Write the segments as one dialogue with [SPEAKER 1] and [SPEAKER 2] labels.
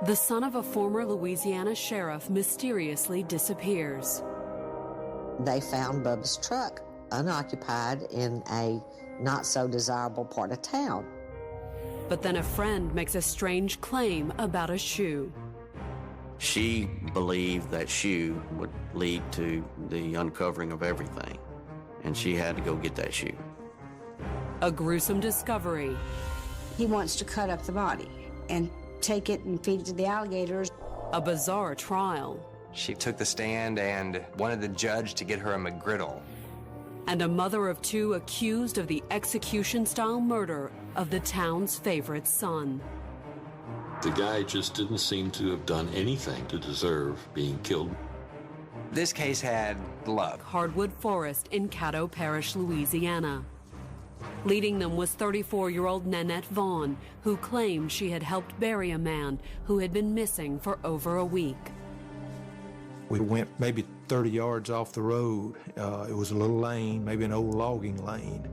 [SPEAKER 1] The son of a former Louisiana sheriff mysteriously disappears.
[SPEAKER 2] They found Bubba's truck unoccupied in a not-so-desirable part of town.
[SPEAKER 1] But then a friend makes a strange claim about a shoe.
[SPEAKER 3] She believed that shoe would lead to the uncovering of everything, and she had to go get that shoe.
[SPEAKER 1] A gruesome discovery.
[SPEAKER 4] He wants to cut up the body and take it and feed it to the alligators.
[SPEAKER 1] A bizarre trial.
[SPEAKER 5] She took the stand and wanted the judge to get her a McGriddle.
[SPEAKER 1] And a mother of two accused of the execution-style murder of the town's favorite son.
[SPEAKER 6] The guy just didn't seem to have done anything to deserve being killed.
[SPEAKER 5] This case had love.
[SPEAKER 1] Hardwood Forest in Caddo Parish, Louisiana. Leading them was 34-year-old Nanette Vaughn, who claimed she had helped bury a man who had been missing for over a week.
[SPEAKER 7] We went maybe 30 yards off the road. It was a little lane, maybe an old logging lane.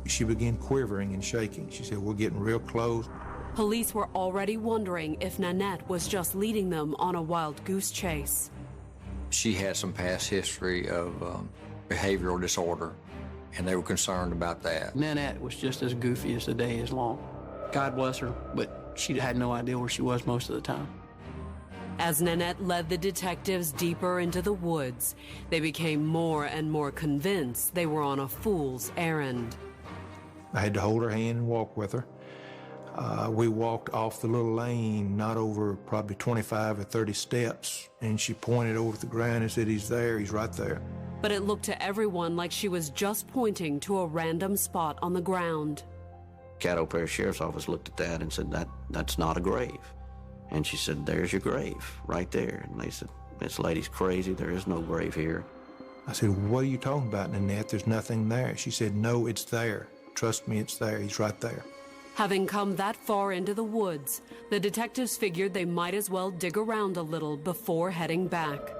[SPEAKER 7] She began quivering and shaking. She said, "We're getting real close."
[SPEAKER 1] Police were already wondering if Nanette was just leading them on a wild goose chase.
[SPEAKER 8] She had some past history of behavioral disorder, and they were concerned about that.
[SPEAKER 9] Nanette was just as goofy as the day is long. God bless her, but she had no idea where she was most of the time.
[SPEAKER 1] As Nanette led the detectives deeper into the woods, they became more and more convinced they were on a fool's errand.
[SPEAKER 7] I had to hold her hand and walk with her. We walked off the little lane, not over probably 25 or 30 steps, and she pointed over the ground and said, "He's there, he's right there."
[SPEAKER 1] But it looked to everyone like she was just pointing to a random spot on the ground.
[SPEAKER 3] Caddo Parish Sheriff's Office looked at that and said, that's not a grave. And she said, "There's your grave, right there." And they said, "This lady's crazy, there is no grave here."
[SPEAKER 7] I said, "What are you talking about, Nanette? There's nothing there." She said, "No, it's there. Trust me, it's there. He's right there."
[SPEAKER 1] Having come that far into the woods, the detectives figured they might as well dig around a little before heading back.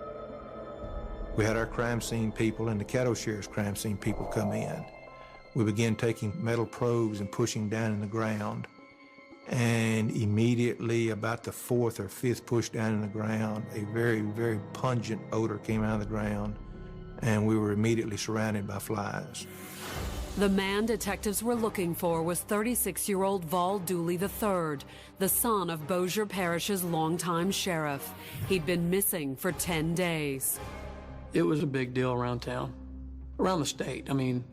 [SPEAKER 7] We had our crime scene people and the Caddo Sheriff's crime scene people come in. We began taking metal probes and pushing down in the ground. And immediately, about the fourth or fifth push down in the ground, a very, very pungent odor came out of the ground, and we were immediately surrounded by flies.
[SPEAKER 1] The man detectives were looking for was 36-year-old Jocelyn Dooley III, the son of Bossier Parish's longtime sheriff. He'd been missing for 10 days.
[SPEAKER 9] It was a big deal around town, around the state. I mean,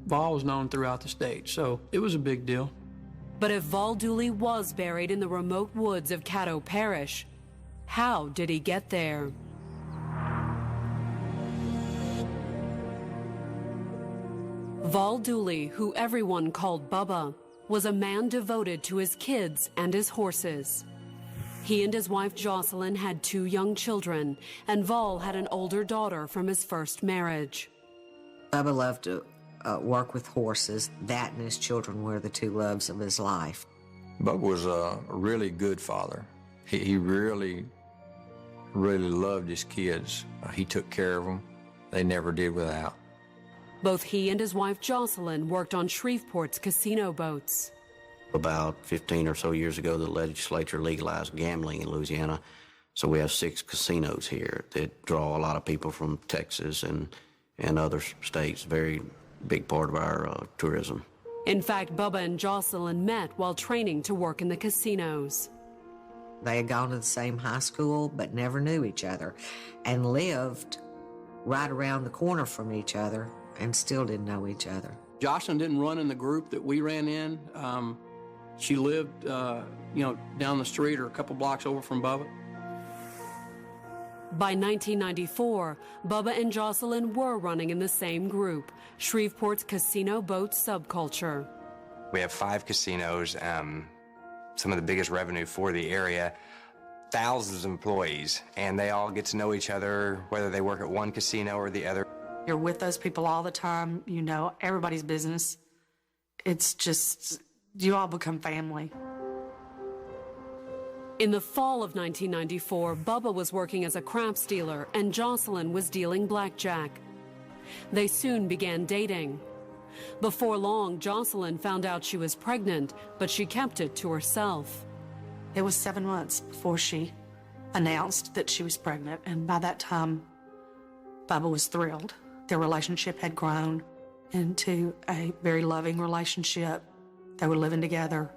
[SPEAKER 9] Vol was known throughout the state, so it was a big deal.
[SPEAKER 1] But if Jocelyn Dooley was buried in the remote woods of Caddo Parish, how did he get there? Jocelyn Dooley, who everyone called Bubba, was a man devoted to his kids and his horses. He and his wife Jocelyn had 2 young children, and Vol had an older daughter from his first marriage.
[SPEAKER 2] Bubba loved to work with horses. That and his children were the 2 loves of his life.
[SPEAKER 8] Bubba was a really good father. He really, really loved his kids. He took care of them. They never did without.
[SPEAKER 1] Both he and his wife Jocelyn worked on Shreveport's casino boats.
[SPEAKER 3] About 15 or so years ago, the legislature legalized gambling in Louisiana. So we have 6 casinos here that draw a lot of people from Texas and other states. Very big part of our tourism.
[SPEAKER 1] In fact, Bubba and Jocelyn met while training to work in the casinos.
[SPEAKER 2] They had gone to the same high school but never knew each other and lived right around the corner from each other and still didn't know each other.
[SPEAKER 9] Jocelyn didn't run in the group that we ran in. She lived, down the street or a couple blocks over from Bubba.
[SPEAKER 1] By 1994, Bubba and Jocelyn were running in the same group, Shreveport's casino boat subculture.
[SPEAKER 5] We have 5 casinos, some of the biggest revenue for the area, thousands of employees, and they all get to know each other, whether they work at one casino or the other.
[SPEAKER 10] You're with those people all the time. You know everybody's business. It's just, you all become family.
[SPEAKER 1] In the fall of 1994, Bubba was working as a craps dealer and Jocelyn was dealing blackjack. They soon began dating. Before long, Jocelyn found out she was pregnant, but she kept it to herself.
[SPEAKER 10] It was 7 months before she announced that she was pregnant, and by that time, Bubba was thrilled. Their relationship had grown into a very loving relationship. They were living together,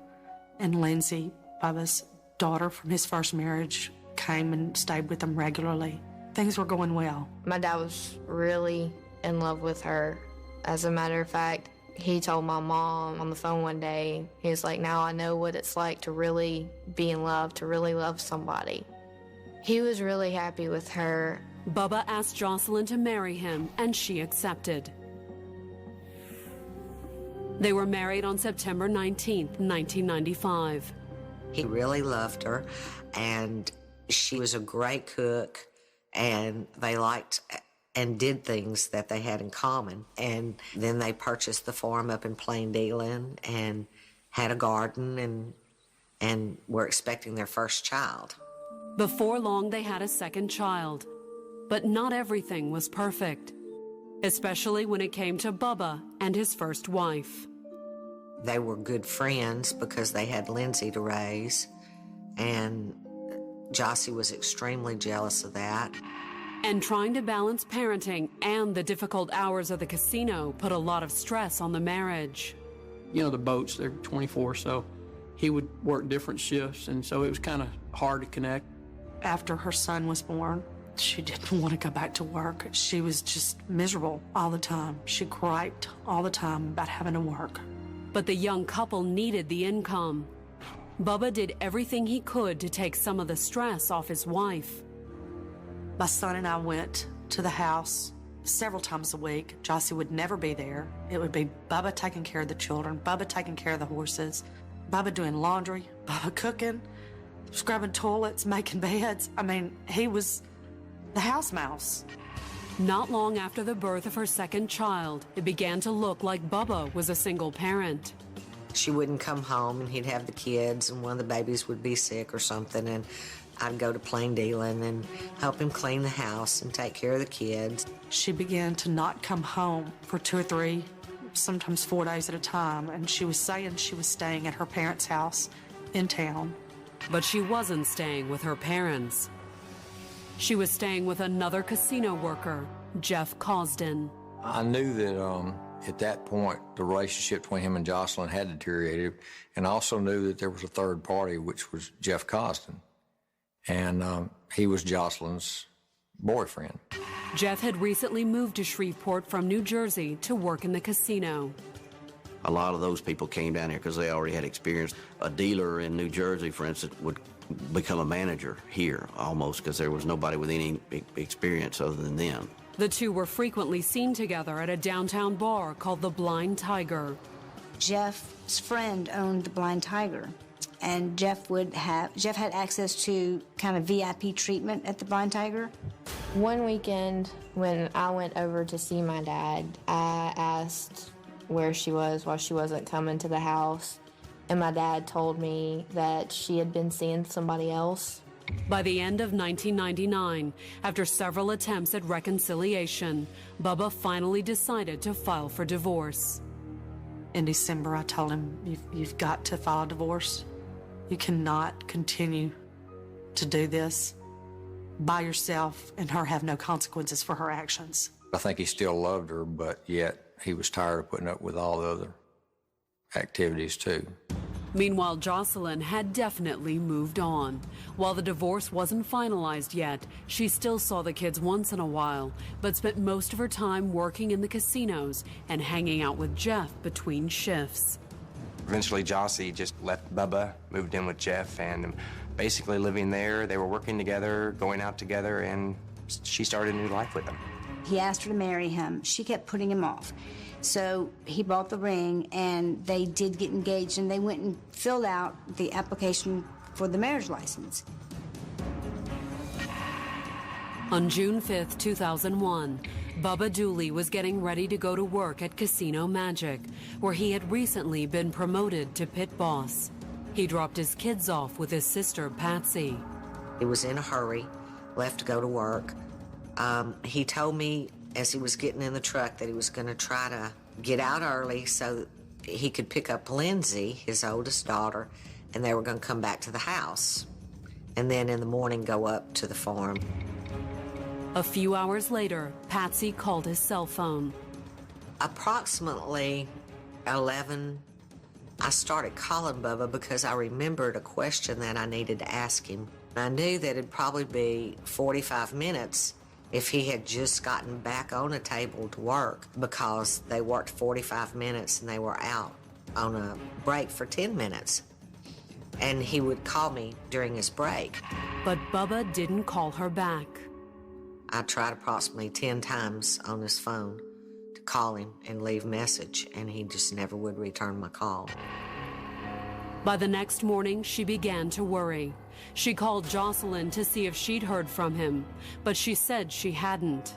[SPEAKER 10] and Lindsay, Bubba's daughter from his first marriage, came and stayed with them regularly. Things were going well.
[SPEAKER 11] My dad was really in love with her. As a matter of fact, he told my mom on the phone one day, he was like, now I know what it's like to really be in love, to really love somebody. He was really happy with her.
[SPEAKER 1] Bubba asked Jocelyn to marry him, and she accepted. They were married on September 19, 1995.
[SPEAKER 2] He really loved her, and she was a great cook, and they liked and did things that they had in common. And then they purchased the farm up in Plain Dealing and had a garden and were expecting their first child.
[SPEAKER 1] Before long, they had a second child. But not everything was perfect, especially when it came to Bubba and his first wife.
[SPEAKER 2] They were good friends because they had Lindsay to raise, and Jossie was extremely jealous of that.
[SPEAKER 1] And trying to balance parenting and the difficult hours of the casino put a lot of stress on the marriage.
[SPEAKER 9] You know, the boats, they're 24, so he would work different shifts, and so it was kind of hard to connect.
[SPEAKER 10] After her son was born, she didn't want to go back to work. She was just miserable all the time. She griped all the time about having to work.
[SPEAKER 1] But the young couple needed the income. Bubba did everything he could to take some of the stress off his wife.
[SPEAKER 10] My son and I went to the house several times a week. Jossie would never be there. It would be Bubba taking care of the children, Bubba taking care of the horses, Bubba doing laundry, Bubba cooking, scrubbing toilets, making beds. I mean, he was the house mouse.
[SPEAKER 1] Not long after the birth of her second child, it began to look like Bubba was a single parent.
[SPEAKER 2] She wouldn't come home, and he'd have the kids, and one of the babies would be sick or something, and I'd go to Plain Dealing and help him clean the house and take care of the kids.
[SPEAKER 10] She began to not come home for 2 or 3, sometimes 4 days at a time, and she was saying she was staying at her parents' house in town.
[SPEAKER 1] But she wasn't staying with her parents. She was staying with another casino worker, Jeff Cosden.
[SPEAKER 8] I knew that at that point, the relationship between him and Jocelyn had deteriorated, and I also knew that there was a third party, which was Jeff Cosden. And he was Jocelyn's boyfriend.
[SPEAKER 1] Jeff had recently moved to Shreveport from New Jersey to work in the casino.
[SPEAKER 3] A lot of those people came down here because they already had experience. A dealer in New Jersey, for instance, would become a manager here almost because there was nobody with any experience other than them.
[SPEAKER 1] The two were frequently seen together at a downtown bar called the Blind Tiger.
[SPEAKER 4] Jeff's friend owned the Blind Tiger, and Jeff had access to kind of VIP treatment at the Blind Tiger.
[SPEAKER 11] One weekend when I went over to see my dad, I asked where she was while she wasn't coming to the house, and my dad told me that she had been seeing somebody else.
[SPEAKER 1] By the end of 1999, after several attempts at reconciliation, Bubba finally decided to file for divorce.
[SPEAKER 10] In December, I told him, you've got to file a divorce. You cannot continue to do this by yourself and her have no consequences for her actions.
[SPEAKER 8] I think he still loved her, but yet he was tired of putting up with all the other activities too.
[SPEAKER 1] Meanwhile, Jocelyn had definitely moved on. While the divorce wasn't finalized yet, she still saw the kids once in a while, but spent most of her time working in the casinos and hanging out with Jeff between shifts.
[SPEAKER 5] Eventually, Jossie just left Bubba, moved in with Jeff, and basically living there. They were working together, going out together, and she started a new life with him.
[SPEAKER 4] He asked her to marry him. She kept putting him off. So he bought the ring, and they did get engaged, and they went and filled out the application for the marriage license.
[SPEAKER 1] On June 5th, 2001, Bubba Dooley was getting ready to go to work at Casino Magic, where he had recently been promoted to pit boss. He dropped his kids off with his sister, Patsy.
[SPEAKER 2] He was in a hurry, left to go to work. He told me as he was getting in the truck that he was going to try to get out early so that he could pick up Lindsay, his oldest daughter, and they were going to come back to the house, and then in the morning go up to the farm.
[SPEAKER 1] A few hours later, Patsy called his cell phone.
[SPEAKER 2] Approximately 11, I started calling Bubba because I remembered a question that I needed to ask him. I knew that it'd probably be 45 minutes if he had just gotten back on a table to work, because they worked 45 minutes and they were out on a break for 10 minutes. And he would call me during his break.
[SPEAKER 1] But Bubba didn't call her back.
[SPEAKER 2] I tried approximately 10 times on his phone to call him and leave a message, and he just never would return my call.
[SPEAKER 1] By the next morning, she began to worry. She called Jocelyn to see if she'd heard from him, but she said she hadn't.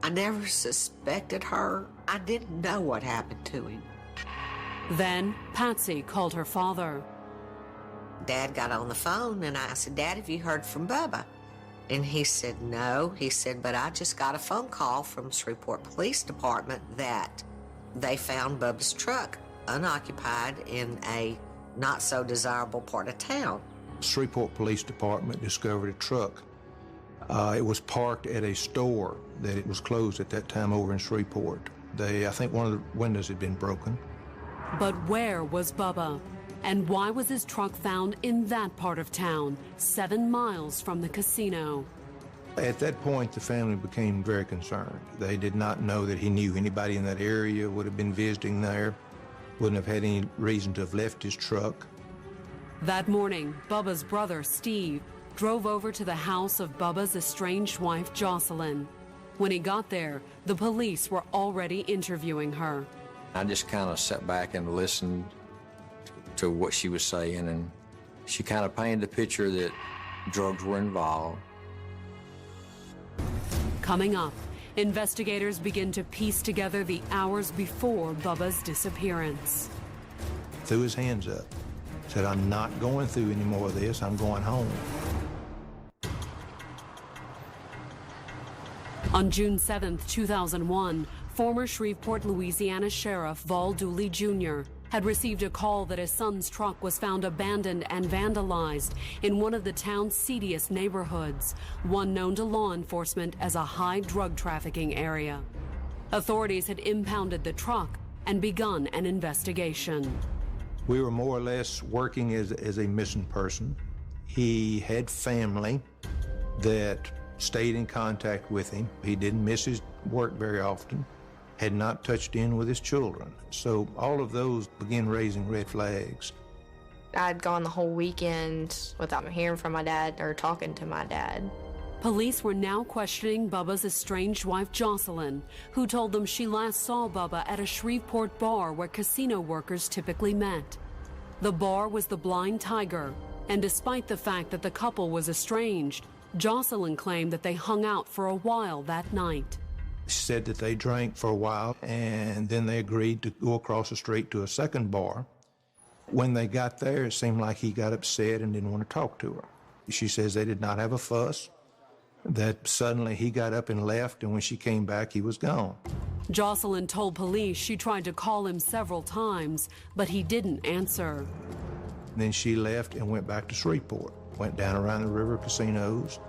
[SPEAKER 2] I never suspected her. I didn't know what happened to him.
[SPEAKER 1] Then Patsy called her father.
[SPEAKER 2] Dad got on the phone, and I said, "Dad, have you heard from Bubba?" And he said, "No." He said, "But I just got a phone call from Shreveport Police Department that they found Bubba's truck unoccupied in a not-so-desirable part of town."
[SPEAKER 7] Shreveport Police Department discovered a truck. It was parked at a store that it was closed at that time over in Shreveport. I think one of the windows had been broken.
[SPEAKER 1] But where was Bubba? And why was his truck found in that part of town, 7 miles from the casino?
[SPEAKER 7] At that point, the family became very concerned. They did not know that he knew anybody in that area, would have been visiting there, wouldn't have had any reason to have left his truck.
[SPEAKER 1] That morning, Bubba's brother, Steve, drove over to the house of Bubba's estranged wife, Jocelyn. When he got there, the police were already interviewing her.
[SPEAKER 8] I just kind of sat back and listened to what she was saying, and she kind of painted the picture that drugs were involved.
[SPEAKER 1] Coming up, investigators begin to piece together the hours before Bubba's disappearance.
[SPEAKER 7] Threw his hands up, said, "I'm not going through any more of this, I'm going home."
[SPEAKER 1] On June 7, 2001, former Shreveport, Louisiana Sheriff Val Dooley Jr. had received a call that his son's truck was found abandoned and vandalized in one of the town's seediest neighborhoods, one known to law enforcement as a high drug trafficking area. Authorities had impounded the truck and begun an investigation.
[SPEAKER 7] We were more or less working as a missing person. He had family that stayed in contact with him. He didn't miss his work very often, had not touched in with his children. So all of those began raising red flags.
[SPEAKER 11] I'd gone the whole weekend without hearing from my dad or talking to my dad.
[SPEAKER 1] Police were now questioning Bubba's estranged wife, Jocelyn, who told them she last saw Bubba at a Shreveport bar where casino workers typically met. The bar was the Blind Tiger, and despite the fact that the couple was estranged, Jocelyn claimed that they hung out for a while that night.
[SPEAKER 7] She said that they drank for a while, and then they agreed to go across the street to a second bar. When they got there, it seemed like he got upset and didn't want to talk to her. She says they did not have a fuss, that suddenly he got up and left, and when she came back, he was gone.
[SPEAKER 1] Jocelyn told police she tried to call him several times, but he didn't answer.
[SPEAKER 7] Then she left and went back to Shreveport, went down around the river casinos,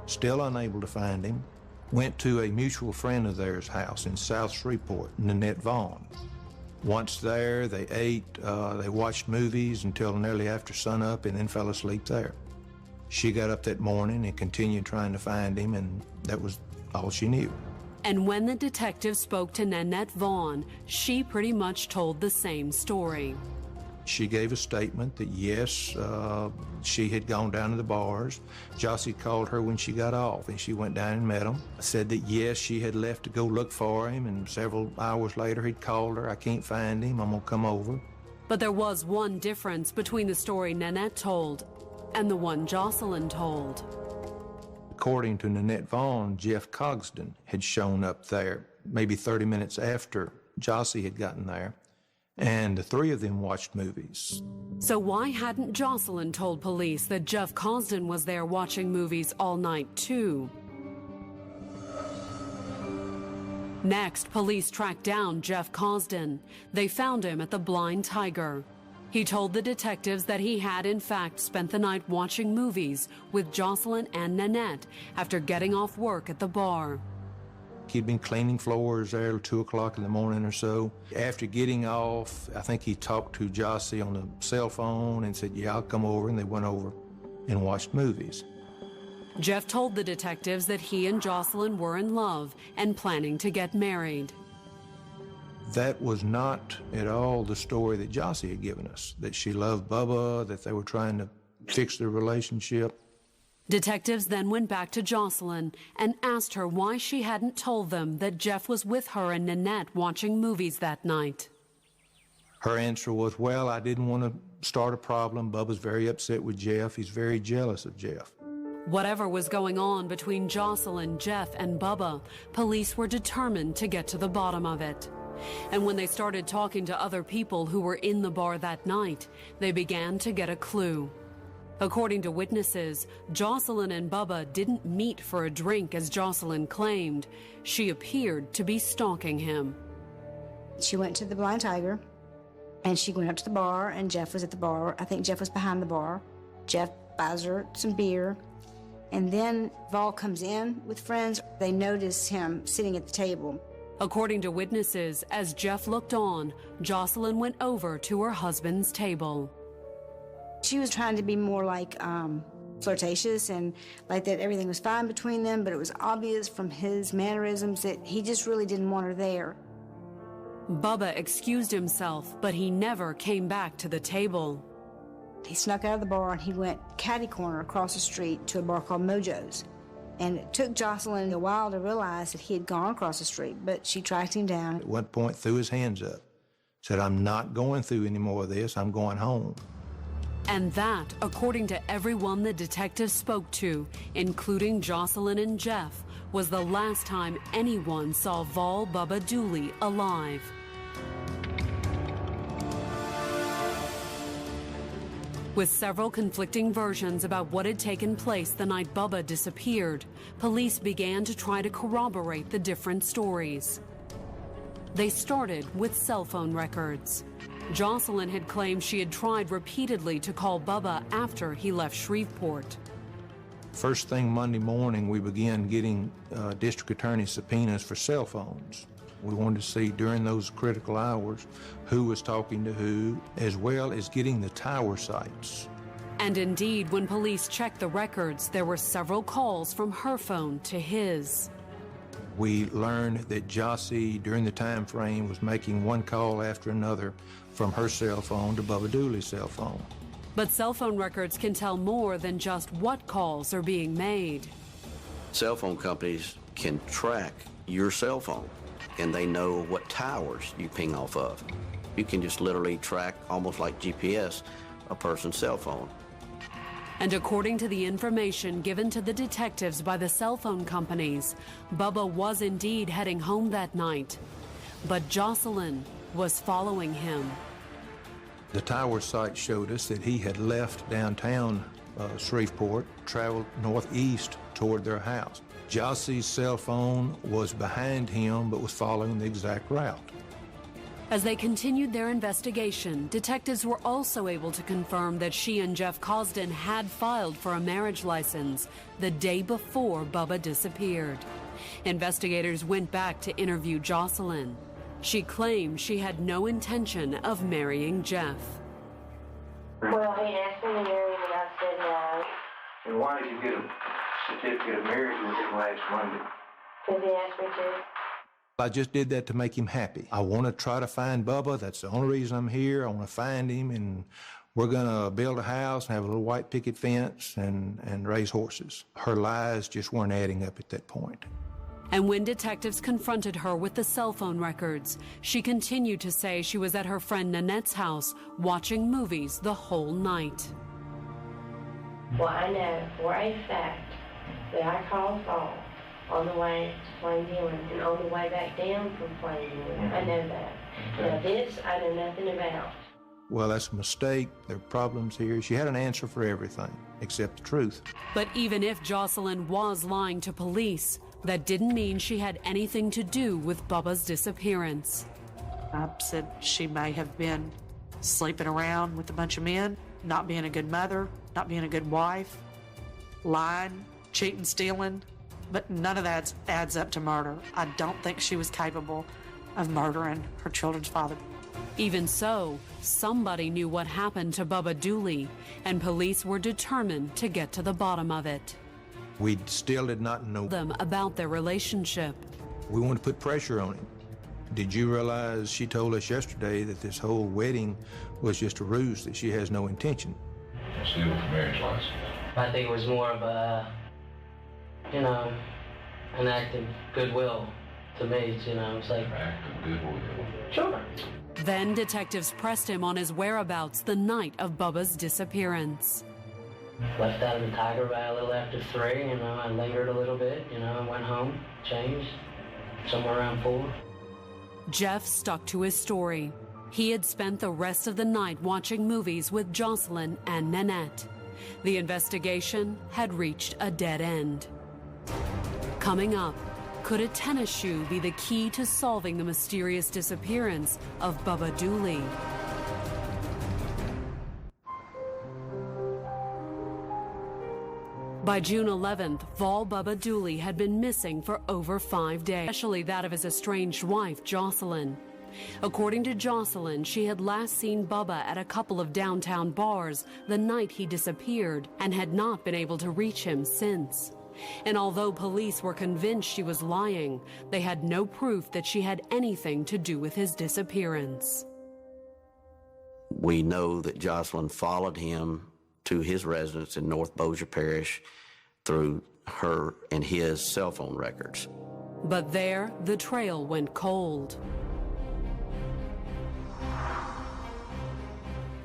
[SPEAKER 7] still unable to find him, went to a mutual friend of theirs' house in South Shreveport, Nanette Vaughn. Once there, they ate, they watched movies until nearly after sunup and then fell asleep there. She got up that morning and continued trying to find him, and that was all she knew.
[SPEAKER 1] And when the detective spoke to Nanette Vaughn, she pretty much told the same story.
[SPEAKER 7] She gave a statement that yes, she had gone down to the bars. Jossie called her when she got off, and she went down and met him. Said that yes, she had left to go look for him, and several hours later he'd called her, "I can't find him, I'm gonna come over."
[SPEAKER 1] But there was one difference between the story Nanette told and the one Jocelyn told.
[SPEAKER 7] According to Nanette Vaughn, Jeff Cogsden had shown up there maybe 30 minutes after Jossie had gotten there, and the three of them watched movies.
[SPEAKER 1] So why hadn't Jocelyn told police that Jeff Cogsden was there watching movies all night too? Next, police tracked down Jeff Cogsden. They found him at the Blind Tiger. He told the detectives that he had, in fact, spent the night watching movies with Jocelyn and Nanette after getting off work at the bar.
[SPEAKER 7] He'd been cleaning floors there till 2 o'clock in the morning or so. After getting off, I think he talked to Jossie on the cell phone and said, yeah, I'll come over, and they went over and watched movies.
[SPEAKER 1] Jeff told the detectives that he and Jocelyn were in love and planning to get married.
[SPEAKER 7] That was not at all the story that Jossie had given us, that she loved Bubba, that they were trying to fix their relationship.
[SPEAKER 1] Detectives then went back to Jocelyn and asked her why she hadn't told them that Jeff was with her and Nanette watching movies that night.
[SPEAKER 7] Her answer was, well, I didn't want to start a problem. Bubba's very upset with Jeff. He's very jealous of Jeff.
[SPEAKER 1] Whatever was going on between Jocelyn, Jeff, and Bubba, police were determined to get to the bottom of it. And when they started talking to other people who were in the bar that night, they began to get a clue. According to witnesses, Jocelyn and Bubba didn't meet for a drink as Jocelyn claimed. She appeared to be stalking him.
[SPEAKER 4] She went to the Blind Tiger, and she went up to the bar, and Jeff was at the bar. I think Jeff was behind the bar. Jeff buys her some beer, and then Vol comes in with friends. They notice him sitting at the table.
[SPEAKER 1] According to witnesses, as Jeff looked on, Jocelyn went over to her husband's table.
[SPEAKER 4] She was trying to be more like flirtatious and like that everything was fine between them, but it was obvious from his mannerisms that he just really didn't want her there.
[SPEAKER 1] Bubba excused himself, but he never came back to the table.
[SPEAKER 4] He snuck out of the bar and he went catty corner across the street to a bar called Mojo's. And it took Jocelyn a while to realize that he had gone across the street, but she tracked him down.
[SPEAKER 7] At one point, threw his hands up, said, I'm not going through any more of this, I'm going home.
[SPEAKER 1] And that, according to everyone the detectives spoke to, including Jocelyn and Jeff, was the last time anyone saw Vol Bubba Dooley alive. With several conflicting versions about what had taken place the night Bubba disappeared, police began to try to corroborate the different stories. They started with cell phone records. Jocelyn had claimed she had tried repeatedly to call Bubba after he left Shreveport.
[SPEAKER 7] First thing Monday morning, we began getting district attorney subpoenas for cell phones. We wanted to see during those critical hours who was talking to who, as well as getting the tower sites.
[SPEAKER 1] And indeed, when police checked the records, there were several calls from her phone to his.
[SPEAKER 7] We learned that Jossie, during the time frame, was making one call after another from her cell phone to Bubba Dooley's cell phone.
[SPEAKER 1] But cell phone records can tell more than just what calls are being made.
[SPEAKER 3] Cell phone companies can track your cell phone, and they know what towers you ping off of. You can just literally track, almost like GPS, a person's cell phone.
[SPEAKER 1] And according to the information given to the detectives by the cell phone companies, Bubba was indeed heading home that night. But Jocelyn was following him.
[SPEAKER 7] The tower site showed us that he had left downtown Shreveport, traveled northeast toward their house. Jossie's cell phone was behind him, but was following the exact route.
[SPEAKER 1] As they continued their investigation, detectives were also able to confirm that she and Jeff Cosden had filed for a marriage license the day before Bubba disappeared. Investigators went back to interview Jocelyn. She claimed she had no intention of marrying Jeff.
[SPEAKER 12] Well, he asked me to marry him, and I said no.
[SPEAKER 13] And why did you get a certificate of marriage with him last Monday?
[SPEAKER 12] Because he asked me to.
[SPEAKER 7] I just did that to make him happy. I want to try to find Bubba. That's the only reason I'm here. I want to find him, and we're going to build a house and have a little white picket fence and raise horses. Her lies just weren't adding up at that point.
[SPEAKER 1] And when detectives confronted her with the cell phone records, she continued to say she was at her friend Nanette's house watching movies the whole night.
[SPEAKER 12] Well, I know for a fact that I called Paul on the way to Plain Healing and on the way back down from Plain Healing. I know that. Now this, I know nothing about.
[SPEAKER 7] Well, that's a mistake. There are problems here. She had an answer for everything except the truth.
[SPEAKER 1] But even if Jocelyn was lying to police, that didn't mean she had anything to do with Bubba's disappearance.
[SPEAKER 10] I said she may have been sleeping around with a bunch of men, not being a good mother, not being a good wife, lying, cheating, stealing, but none of that adds up to murder. I don't think she was capable of murdering her children's father.
[SPEAKER 1] Even so, somebody knew what happened to Bubba Dooley, and police were determined to get to the bottom of it.
[SPEAKER 7] We still did not know
[SPEAKER 1] Them about their relationship.
[SPEAKER 7] We wanted to put pressure on him. Did you realize she told us yesterday that this whole wedding was just a ruse, that she has no intention?
[SPEAKER 14] Steal the marriage license.
[SPEAKER 15] I think it was more of a, an act of goodwill to me. It's like.
[SPEAKER 14] An act of goodwill.
[SPEAKER 15] Sure.
[SPEAKER 1] Then detectives pressed him on his whereabouts the night of Bubba's disappearance.
[SPEAKER 15] Left out of the Tiger by a little after 3, I lingered a little bit, went home, changed, somewhere around 4.
[SPEAKER 1] Jeff stuck to his story. He had spent the rest of the night watching movies with Jocelyn and Nanette. The investigation had reached a dead end. Coming up, could a tennis shoe be the key to solving the mysterious disappearance of Bubba Dooley? By June 11th, Vol Bubba Dooley had been missing for over 5 days, especially that of his estranged wife, Jocelyn. According to Jocelyn, she had last seen Bubba at a couple of downtown bars the night he disappeared and had not been able to reach him since. And although police were convinced she was lying, they had no proof that she had anything to do with his disappearance.
[SPEAKER 3] We know that Jocelyn followed him to his residence in North Bossier Parish through her and his cell phone records.
[SPEAKER 1] But there, the trail went cold.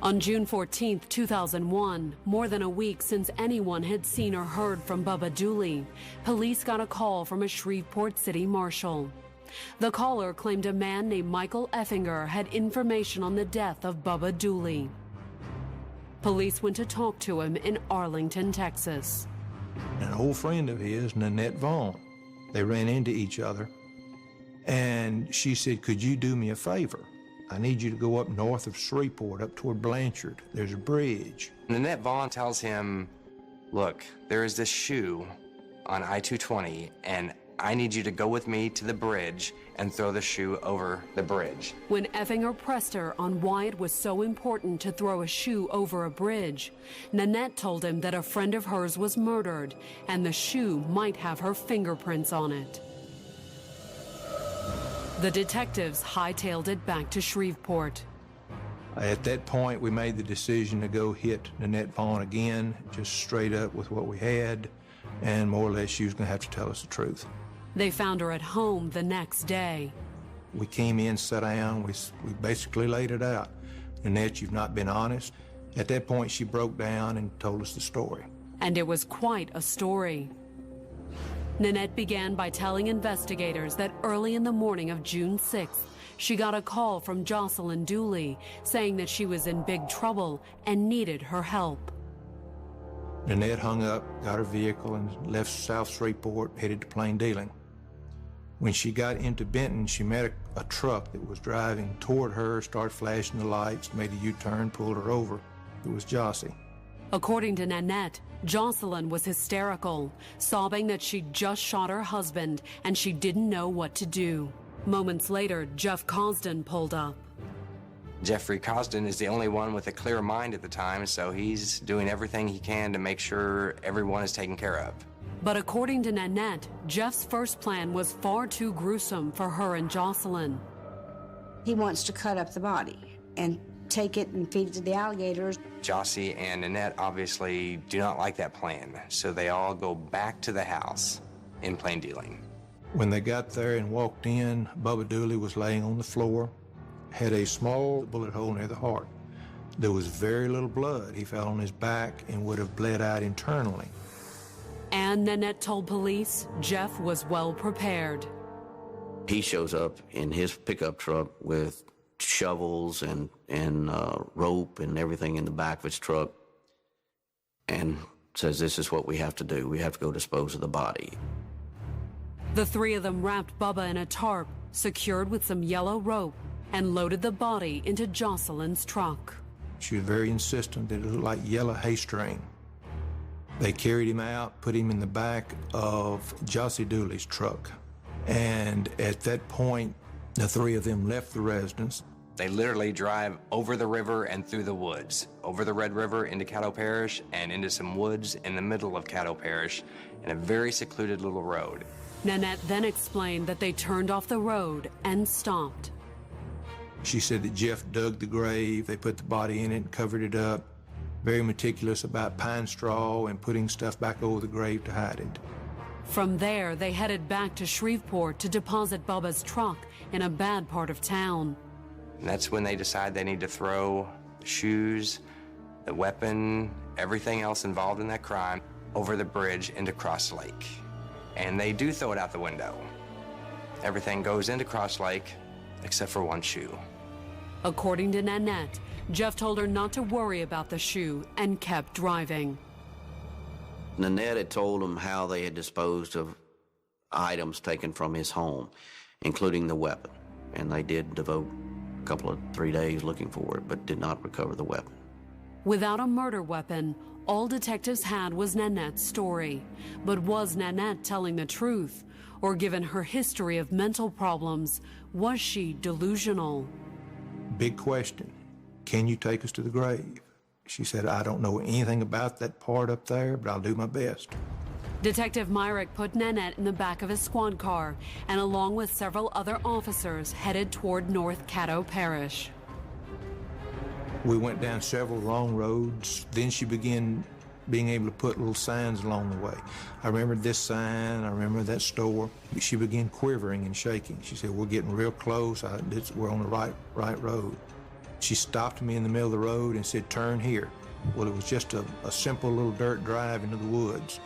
[SPEAKER 1] On June 14, 2001, more than a week since anyone had seen or heard from Bubba Dooley, police got a call from a Shreveport city marshal. The caller claimed a man named Michael Effinger had information on the death of Bubba Dooley. Police went to talk to him in Arlington, Texas.
[SPEAKER 7] An old friend of his, Nanette Vaughn, they ran into each other, and she said, "Could you do me a favor? I need you to go up north of Shreveport, up toward Blanchard. There's a bridge."
[SPEAKER 5] Nanette Vaughn tells him, "Look, there is this shoe on I-220, and I need you to go with me to the bridge and throw the shoe over the bridge."
[SPEAKER 1] When Effinger pressed her on why it was so important to throw a shoe over a bridge, Nanette told him that a friend of hers was murdered and the shoe might have her fingerprints on it. The detectives hightailed it back to Shreveport.
[SPEAKER 7] At that point, we made the decision to go hit Nanette Vaughn again, just straight up with what we had, and more or less she was going to have to tell us the truth.
[SPEAKER 1] They found her at home the next day.
[SPEAKER 7] We came in, sat down, we basically laid it out. "Nanette, you've not been honest." At that point, she broke down and told us the story.
[SPEAKER 1] And it was quite a story. Nanette began by telling investigators that early in the morning of June 6th, she got a call from Jocelyn Dooley saying that she was in big trouble and needed her help.
[SPEAKER 7] Nanette hung up, got her vehicle, and left South Shreveport, headed to Plain Dealing. When she got into Benton, she met a truck that was driving toward her, started flashing the lights, made a U-turn, pulled her over. It was Jossie.
[SPEAKER 1] According to Nanette, Jocelyn was hysterical, sobbing that she'd just shot her husband and she didn't know what to do. Moments later, Jeff Cosden pulled up.
[SPEAKER 5] Jeffrey Cosden is the only one with a clear mind at the time, so he's doing everything he can to make sure everyone is taken care of.
[SPEAKER 1] But according to Nanette, Jeff's first plan was far too gruesome for her and Jocelyn.
[SPEAKER 4] He wants to cut up the body and take it and feed it to the alligators.
[SPEAKER 5] Jossie and Nanette obviously do not like that plan, so they all go back to the house in Plain Dealing.
[SPEAKER 7] When they got there and walked in, Bubba Dooley was laying on the floor, had a small bullet hole near the heart. There was very little blood. He fell on his back and would have bled out internally.
[SPEAKER 1] And Nanette told police Jeff was well prepared.
[SPEAKER 3] He shows up in his pickup truck with shovels and rope and everything in the back of his truck and says, "This is what we have to do. We have to go dispose of the body."
[SPEAKER 1] The three of them wrapped Bubba in a tarp, secured with some yellow rope, and loaded the body into Jocelyn's truck.
[SPEAKER 7] She was very insistent that it looked like yellow hay string. They carried him out, put him in the back of Jocelyn Dooley's truck. And at that point, the three of them left the residence.
[SPEAKER 5] They literally drive over the river and through the woods, over the Red River into Caddo Parish and into some woods in the middle of Caddo Parish in a very secluded little road.
[SPEAKER 1] Nanette then explained that they turned off the road and stopped.
[SPEAKER 7] She said that Jeff dug the grave, they put the body in it and covered it up. Very meticulous about pine straw and putting stuff back over the grave to hide it.
[SPEAKER 1] From there, they headed back to Shreveport to deposit Bubba's truck in a bad part of town.
[SPEAKER 5] And that's when they decide they need to throw the shoes, the weapon, everything else involved in that crime over the bridge into Cross Lake. And they do throw it out the window. Everything goes into Cross Lake except for one shoe.
[SPEAKER 1] According to Nanette, Jeff told her not to worry about the shoe and kept driving.
[SPEAKER 3] Nanette had told him how they had disposed of items taken from his home, including the weapon. And they did devote a couple of 3 days looking for it, but did not recover the weapon.
[SPEAKER 1] Without a murder weapon, all detectives had was Nanette's story. But was Nanette telling the truth? Or given her history of mental problems, was she delusional?
[SPEAKER 7] Big question. Can you take us to the grave? She said, I don't know anything about that part up there, but I'll do my best.
[SPEAKER 1] Detective Myrick put Nanette in the back of his squad car and along with several other officers headed toward North Caddo Parish.
[SPEAKER 7] We went down several wrong roads. Then she began being able to put little signs along the way. I remember this sign, I remember that store. She began quivering and shaking. She said, we're getting real close. We're on the right road. She stopped me in the middle of the road and said, turn here. Well, it was just a simple little dirt drive into the woods.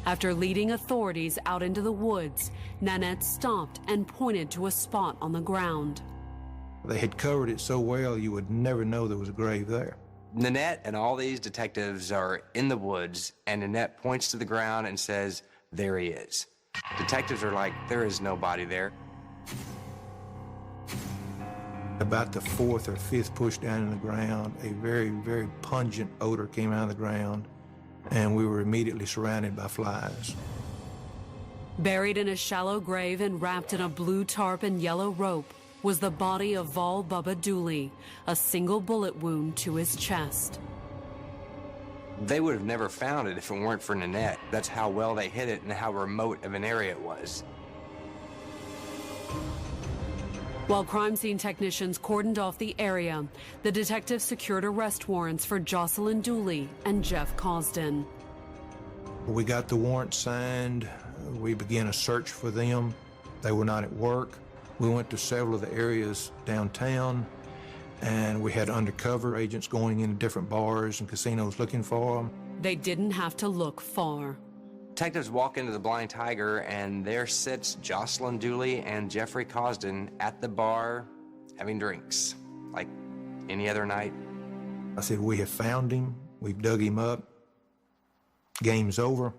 [SPEAKER 1] After leading authorities out into the woods, Nanette stopped and pointed to a spot on the ground.
[SPEAKER 7] They had covered it so well you would never know there was a grave there.
[SPEAKER 5] Nanette and all these detectives are in the woods, and Nanette points to the ground and says, there he is. Detectives are like, there is no body there.
[SPEAKER 7] About the fourth or fifth push down in the ground, a very, very pungent odor came out of the ground, and we were immediately surrounded by flies.
[SPEAKER 1] Buried in a shallow grave and wrapped in a blue tarp and yellow rope was the body of Vol Bubba Dooley, a single bullet wound to his chest.
[SPEAKER 5] They would have never found it if it weren't for Nanette. That's how well they hid it and how remote of an area it was.
[SPEAKER 1] While crime scene technicians cordoned off the area, the detectives secured arrest warrants for Jocelyn Dooley and Jeff Cosden.
[SPEAKER 7] We got the warrant signed. We began a search for them. They were not at work. We went to several of the areas downtown, and we had undercover agents going into different bars and casinos looking for them.
[SPEAKER 1] They didn't have to look far.
[SPEAKER 5] Detectives walk into the Blind Tiger, and there sits Jocelyn Dooley and Jeffrey Cosden at the bar having drinks, like any other night.
[SPEAKER 7] I said, we have found him. We've dug him up. Game's over.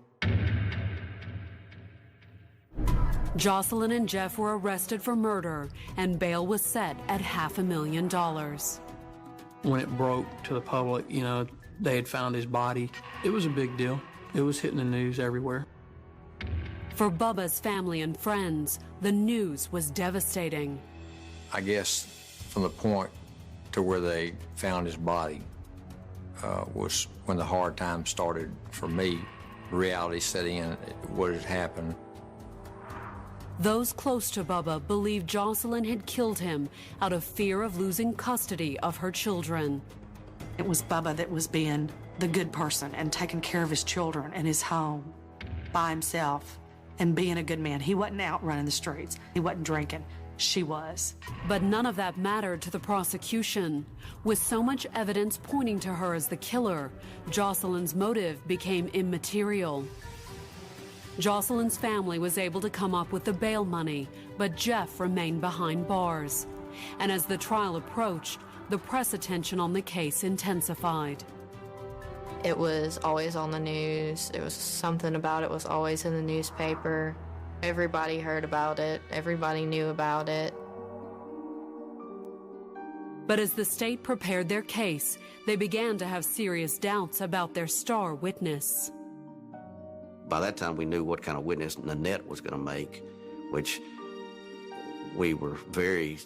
[SPEAKER 1] Jocelyn and Jeff were arrested for murder, and bail was set at $500,000.
[SPEAKER 9] When it broke to the public, you know, they had found his body, it was a big deal. It was hitting the news everywhere.
[SPEAKER 1] For Bubba's family and friends, the news was devastating.
[SPEAKER 8] I guess from the point to where they found his body was when the hard times started for me. Reality set in, what had happened.
[SPEAKER 1] Those close to Bubba believed Jocelyn had killed him out of fear of losing custody of her children.
[SPEAKER 10] It was Bubba that was being the good person and taking care of his children and his home by himself and being a good man. He wasn't out running the streets. He wasn't drinking. She was.
[SPEAKER 1] But none of that mattered to the prosecution. With so much evidence pointing to her as the killer, Jocelyn's motive became immaterial. Jocelyn's family was able to come up with the bail money, but Jeff remained behind bars. And as the trial approached, the press attention on the case intensified.
[SPEAKER 11] It was always on the news. It was something about it was always in the newspaper. Everybody heard about it. Everybody knew about it.
[SPEAKER 1] But as the state prepared their case, they began to have serious doubts about their star witness.
[SPEAKER 3] By that time, we knew what kind of witness Nanette was going to make, which we were very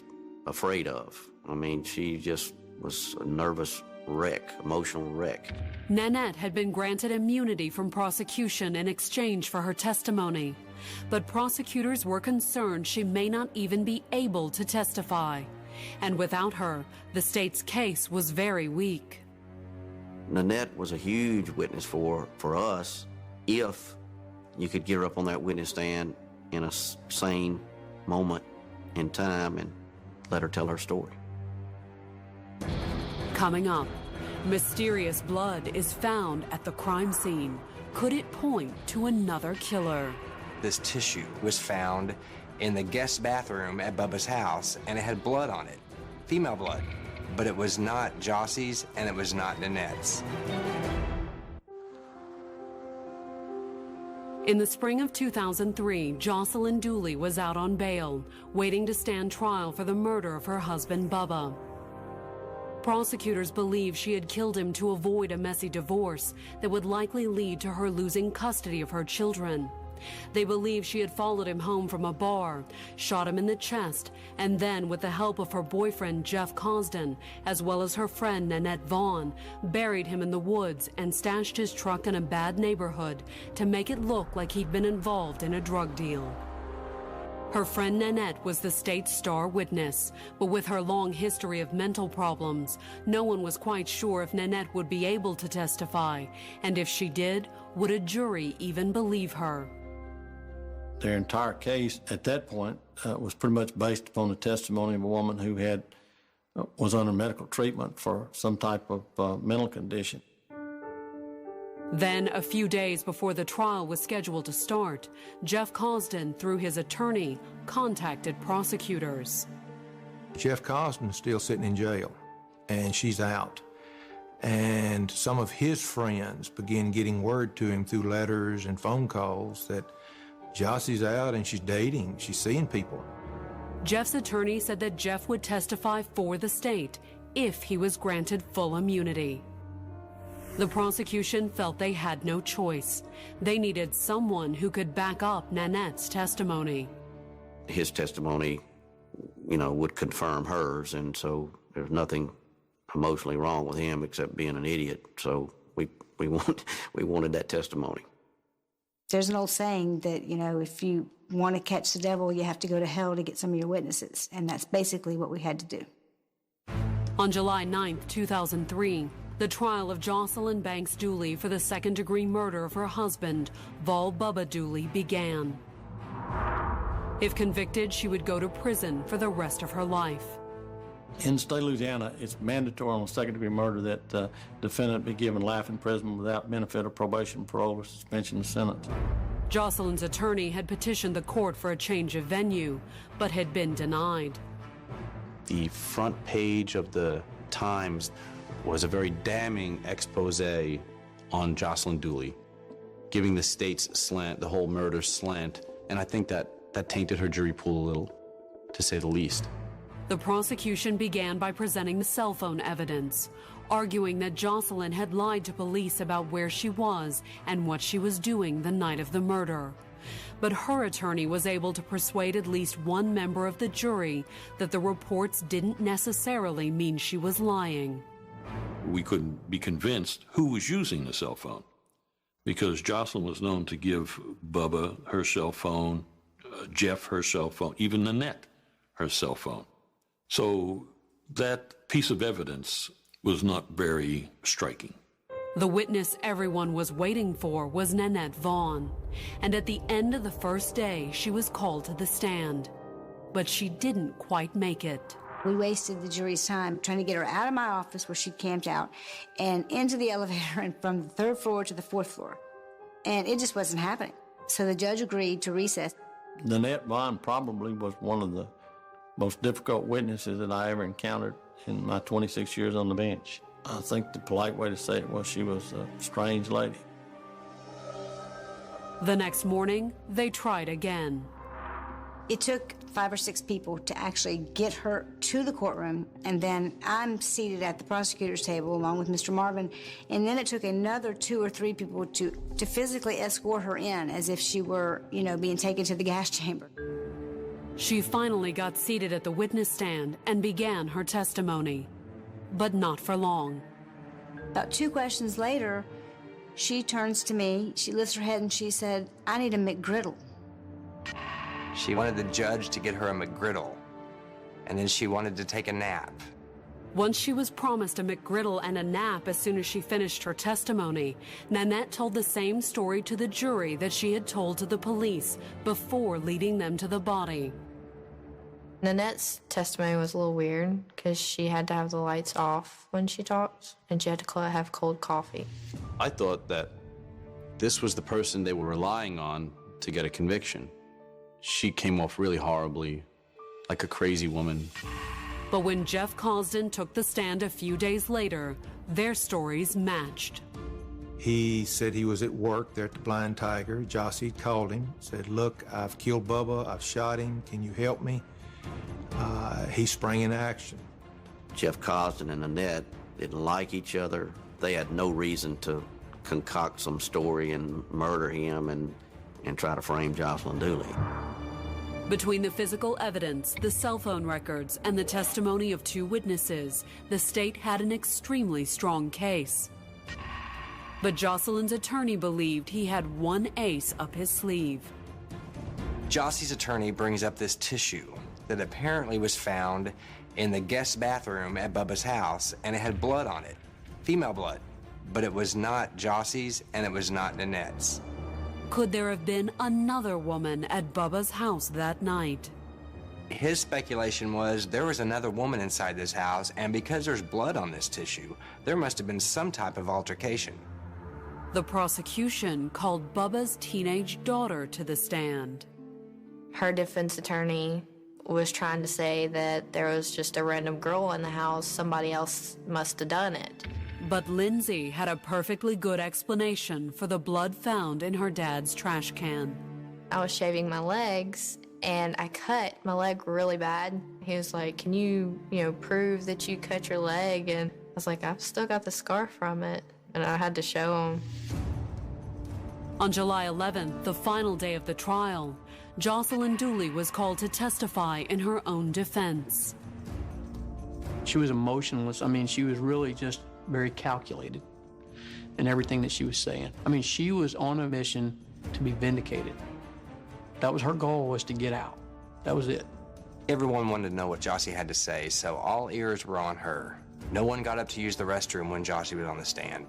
[SPEAKER 3] afraid of. I mean, she just was a nervous wreck, emotional wreck.
[SPEAKER 1] Nanette had been granted immunity from prosecution in exchange for her testimony, but prosecutors were concerned she may not even be able to testify. And without her, the state's case was very weak.
[SPEAKER 3] Nanette was a huge witness for us if you could get her up on that witness stand in a sane moment in time and let her tell her story.
[SPEAKER 1] Coming up, mysterious blood is found at the crime scene. Could it point to another killer?
[SPEAKER 5] This tissue was found in the guest bathroom at Bubba's house, and it had blood on it, female blood. But it was not Jossie's, and it was not Nanette's.
[SPEAKER 1] In the spring of 2003, Jocelyn Dooley was out on bail, waiting to stand trial for the murder of her husband, Bubba. Prosecutors believe she had killed him to avoid a messy divorce that would likely lead to her losing custody of her children. They believe she had followed him home from a bar, shot him in the chest, and then, with the help of her boyfriend Jeff Cosden, as well as her friend Nanette Vaughn, buried him in the woods and stashed his truck in a bad neighborhood to make it look like he'd been involved in a drug deal. Her friend Nanette was the state's star witness, but with her long history of mental problems, no one was quite sure if Nanette would be able to testify, and if she did, would a jury even believe her?
[SPEAKER 9] Their entire case at that point was pretty much based upon the testimony of a woman who was under medical treatment for some type of mental condition.
[SPEAKER 1] Then, a few days before the trial was scheduled to start, Jeff Cosden, through his attorney, contacted prosecutors.
[SPEAKER 7] Jeff Cosden's still sitting in jail, and she's out. And some of his friends began getting word to him through letters and phone calls that Jossie's out and she's dating, she's seeing people.
[SPEAKER 1] Jeff's attorney said that Jeff would testify for the state if he was granted full immunity. The prosecution felt they had no choice. They needed someone who could back up Nanette's testimony.
[SPEAKER 3] His testimony, would confirm hers, and so there's nothing emotionally wrong with him except being an idiot. So we wanted that testimony.
[SPEAKER 4] There's an old saying that, if you want to catch the devil, you have to go to hell to get some of your witnesses. And that's basically what we had to do.
[SPEAKER 1] On July 9, 2003, the trial of Jocelyn Banks Dooley for the second-degree murder of her husband, Vol Bubba Dooley, began. If convicted, she would go to prison for the rest of her life.
[SPEAKER 9] In the state of Louisiana, it's mandatory on a second-degree murder that the defendant be given life imprisonment without benefit of probation, parole, or suspension of sentence.
[SPEAKER 1] Jocelyn's attorney had petitioned the court for a change of venue, but had been denied.
[SPEAKER 16] The front page of the Times was a very damning expose on Jocelyn Dooley, giving the state's slant, the whole murder slant, and I think that tainted her jury pool a little, to say the least.
[SPEAKER 1] The prosecution began by presenting the cell phone evidence, arguing that Jocelyn had lied to police about where she was and what she was doing the night of the murder. But her attorney was able to persuade at least one member of the jury that the reports didn't necessarily mean she was lying.
[SPEAKER 6] We couldn't be convinced who was using the cell phone, because Jocelyn was known to give Bubba her cell phone, Jeff her cell phone, even Nanette her cell phone. So that piece of evidence was not very striking.
[SPEAKER 1] The witness everyone was waiting for was Nanette Vaughn, and at the end of the first day, she was called to the stand. But she didn't quite make it.
[SPEAKER 4] We wasted the jury's time trying to get her out of my office where she camped out and into the elevator and from the third floor to the fourth floor. And it just wasn't happening. So the judge agreed to recess.
[SPEAKER 9] Nanette Vaughn probably was one of the most difficult witnesses that I ever encountered in my 26 years on the bench. I think the polite way to say it was she was a strange lady.
[SPEAKER 1] The next morning, they tried again.
[SPEAKER 4] It took 5 or 6 people to actually get her to the courtroom, and then I'm seated at the prosecutor's table along with Mr. Marvin, and then it took another 2 or 3 people to physically escort her in as if she were, being taken to the gas chamber.
[SPEAKER 1] She finally got seated at the witness stand and began her testimony, but not for long.
[SPEAKER 4] About 2 questions later, she turns to me, she lifts her head and she said, "I need a McGriddle."
[SPEAKER 5] She wanted the judge to get her a McGriddle, and then she wanted to take a nap.
[SPEAKER 1] Once she was promised a McGriddle and a nap as soon as she finished her testimony, Nanette told the same story to the jury that she had told to the police before leading them to the body.
[SPEAKER 11] Nanette's testimony was a little weird because she had to have the lights off when she talked, and she had to have cold coffee.
[SPEAKER 16] I thought that this was the person they were relying on to get a conviction. She came off really horribly, like a crazy woman.
[SPEAKER 1] But when Jeff Cosden took the stand a few days later, their stories matched.
[SPEAKER 7] He said he was at work there at the Blind Tiger. Jossie called him, said, "Look, I've killed Bubba, I've shot him, can you help me?" He sprang into action.
[SPEAKER 3] Jeff Cosden and Nanette didn't like each other. They had no reason to concoct some story and murder him and try to frame Jocelyn Dooley.
[SPEAKER 1] Between the physical evidence, the cell phone records, and the testimony of 2 witnesses, the state had an extremely strong case. But Jocelyn's attorney believed he had one ace up his sleeve.
[SPEAKER 5] Jossie's attorney brings up this tissue that apparently was found in the guest bathroom at Bubba's house, and it had blood on it, female blood. But it was not Jossie's, and it was not Nanette's.
[SPEAKER 1] Could there have been another woman at Bubba's house that night?
[SPEAKER 5] His speculation was there was another woman inside this house, and because there's blood on this tissue, there must have been some type of altercation.
[SPEAKER 1] The prosecution called Bubba's teenage daughter to the stand.
[SPEAKER 11] Her defense attorney was trying to say that there was just a random girl in the house, somebody else must have done it.
[SPEAKER 1] But Lindsay had a perfectly good explanation for the blood found in her dad's trash can.
[SPEAKER 11] I was shaving my legs, and I cut my leg really bad. He was like, "Can you prove that you cut your leg?" And I was like, "I've still got the scar from it." And I had to show him.
[SPEAKER 1] On July 11th, the final day of the trial, Jocelyn Dooley was called to testify in her own defense.
[SPEAKER 17] She was emotionless. She was really just very calculated in everything that she was saying. She was on a mission to be vindicated. That was her goal, was to get out. That was it.
[SPEAKER 5] Everyone wanted to know what Jossie had to say, so all ears were on her. No one got up to use the restroom when Jossie was on the stand.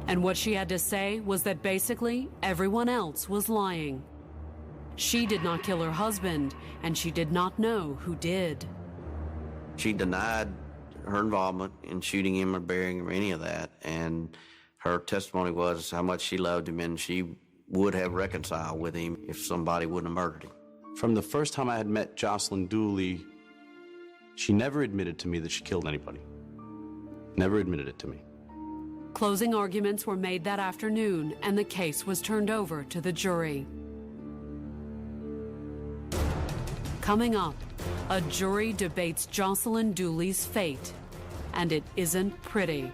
[SPEAKER 1] And what she had to say was that basically everyone else was lying. She did not kill her husband, and she did not know who did.
[SPEAKER 3] She denied her involvement in shooting him or burying him or any of that, and her testimony was how much she loved him, and she would have reconciled with him if somebody wouldn't have murdered him.
[SPEAKER 16] From the first time I had met Jocelyn Dooley, she never admitted to me that she killed anybody. Never admitted it to me.
[SPEAKER 1] Closing arguments were made that afternoon, and the case was turned over to the jury. Coming up, a jury debates Jocelyn Dooley's fate, and it isn't pretty.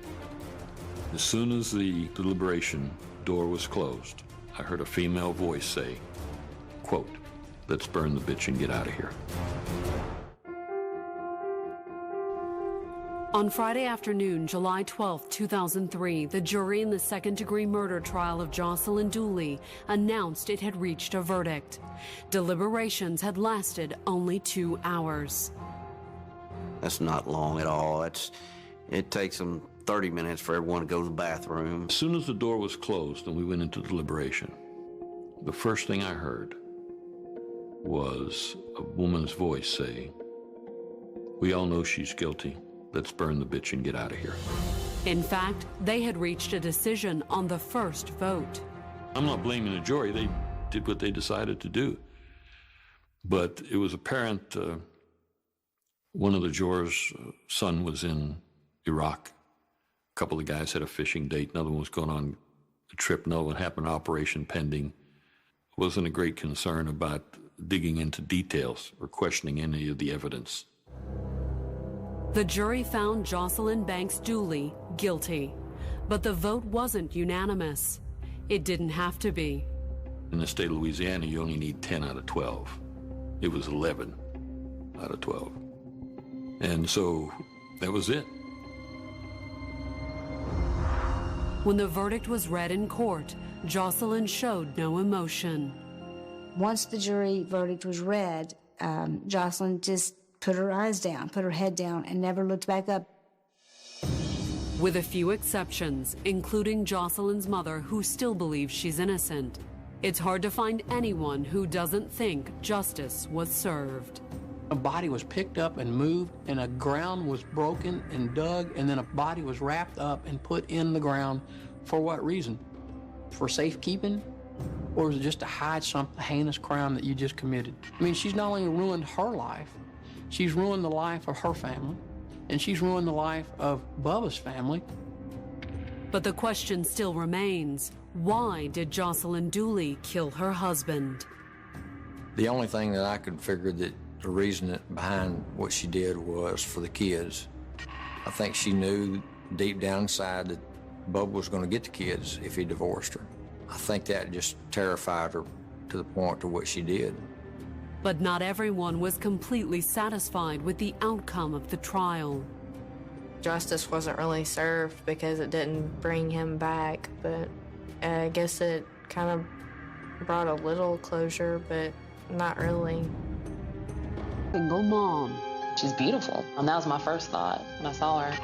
[SPEAKER 6] As soon as the deliberation door was closed, I heard a female voice say, quote, "Let's burn the bitch and get out of here."
[SPEAKER 1] On Friday afternoon, July 12, 2003, the jury in the second-degree murder trial of Jocelyn Dooley announced it had reached a verdict. Deliberations had lasted only 2 hours.
[SPEAKER 3] That's not long at all. It takes them 30 minutes for everyone to go to the bathroom.
[SPEAKER 6] As soon as the door was closed and we went into deliberation, the first thing I heard was a woman's voice say, "We all know she's guilty. Let's burn the bitch and get out of here."
[SPEAKER 1] In fact, they had reached a decision on the first vote.
[SPEAKER 6] I'm not blaming the jury. They did what they decided to do. But it was apparent one of the jurors' son was in Iraq. A couple of guys had a fishing date. Another one was going on a trip. Another one happened, operation pending. Wasn't a great concern about digging into details or questioning any of the evidence.
[SPEAKER 1] The jury found Jocelyn Banks Dooley guilty, but the vote wasn't unanimous. It didn't have to be.
[SPEAKER 6] In the state of Louisiana, you only need 10 out of 12. It was 11 out of 12. And so that was it.
[SPEAKER 1] When the verdict was read in court, Jocelyn showed no emotion.
[SPEAKER 4] Once the jury verdict was read, Jocelyn just put her eyes down, put her head down, and never looked back up.
[SPEAKER 1] With a few exceptions, including Jocelyn's mother, who still believes she's innocent, it's hard to find anyone who doesn't think justice was served.
[SPEAKER 17] A body was picked up and moved, and a ground was broken and dug, and then a body was wrapped up and put in the ground. For what reason? For safekeeping? Or was it just to hide some heinous crime that you just committed? I mean, she's not only ruined her life, she's ruined the life of her family, and she's ruined the life of Bubba's family.
[SPEAKER 1] But the question still remains, why did Jocelyn Dooley kill her husband?
[SPEAKER 8] The only thing that I could figure that the reason behind what she did was for the kids. I think she knew deep down inside that Bubba was going to get the kids if he divorced her. I think that just terrified her to the point to what she did.
[SPEAKER 1] But not everyone was completely satisfied with the outcome of the trial.
[SPEAKER 11] Justice wasn't really served because it didn't bring him back, but I guess it kind of brought a little closure, but not really.
[SPEAKER 1] Single mom.
[SPEAKER 18] She's beautiful, and that was my first thought when I saw her.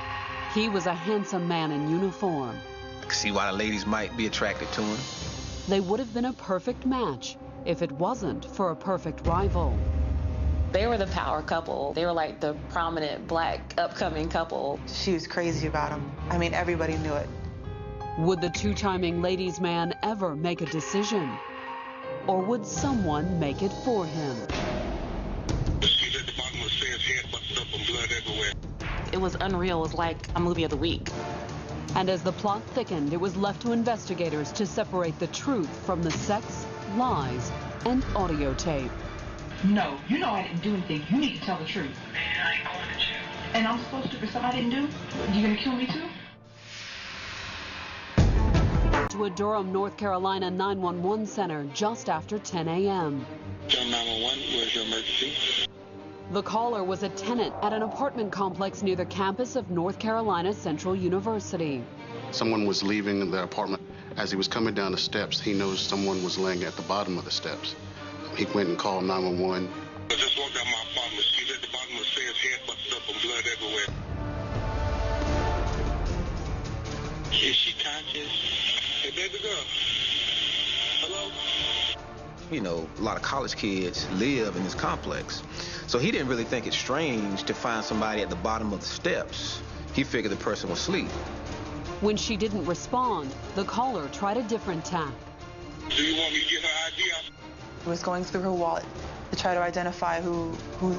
[SPEAKER 1] He was a handsome man in uniform.
[SPEAKER 19] I can see why the ladies might be attracted to him.
[SPEAKER 1] They would have been a perfect match if it wasn't for a perfect rival.
[SPEAKER 18] They were the power couple. They were like the prominent black upcoming couple.
[SPEAKER 20] She was crazy about him. I mean, everybody knew it.
[SPEAKER 1] Would the two-timing ladies' man ever make a decision? Or would someone make it for him?
[SPEAKER 18] It was unreal. It was like a movie of the week.
[SPEAKER 1] And as the plot thickened, it was left to investigators to separate the truth from the sex, lies, and audio tape.
[SPEAKER 21] No, you know I didn't do anything. You need to tell the truth. Man, I ain't going to jail. And I'm supposed to, for something I didn't do? You gonna kill me too?
[SPEAKER 1] To a Durham, North Carolina 911 center just after 10 a.m.
[SPEAKER 22] 911, where's your emergency?
[SPEAKER 1] The caller was a tenant at an apartment complex near the campus of North Carolina Central University.
[SPEAKER 23] Someone was leaving the apartment. As he was coming down the steps, he noticed someone was laying at the bottom of the steps. He went and called 911.
[SPEAKER 22] I just walked out my apartment. She's at the bottom of the stairs, head busted up and blood everywhere. Is she conscious? Hey, baby girl. Hello?
[SPEAKER 19] You know, a lot of college kids live in this complex. So he didn't really think it strange to find somebody at the bottom of the steps. He figured the person was asleep.
[SPEAKER 1] When she didn't respond, the caller tried a different tack.
[SPEAKER 22] Do you want me to get her ID out?
[SPEAKER 20] He was going through her wallet to try to identify who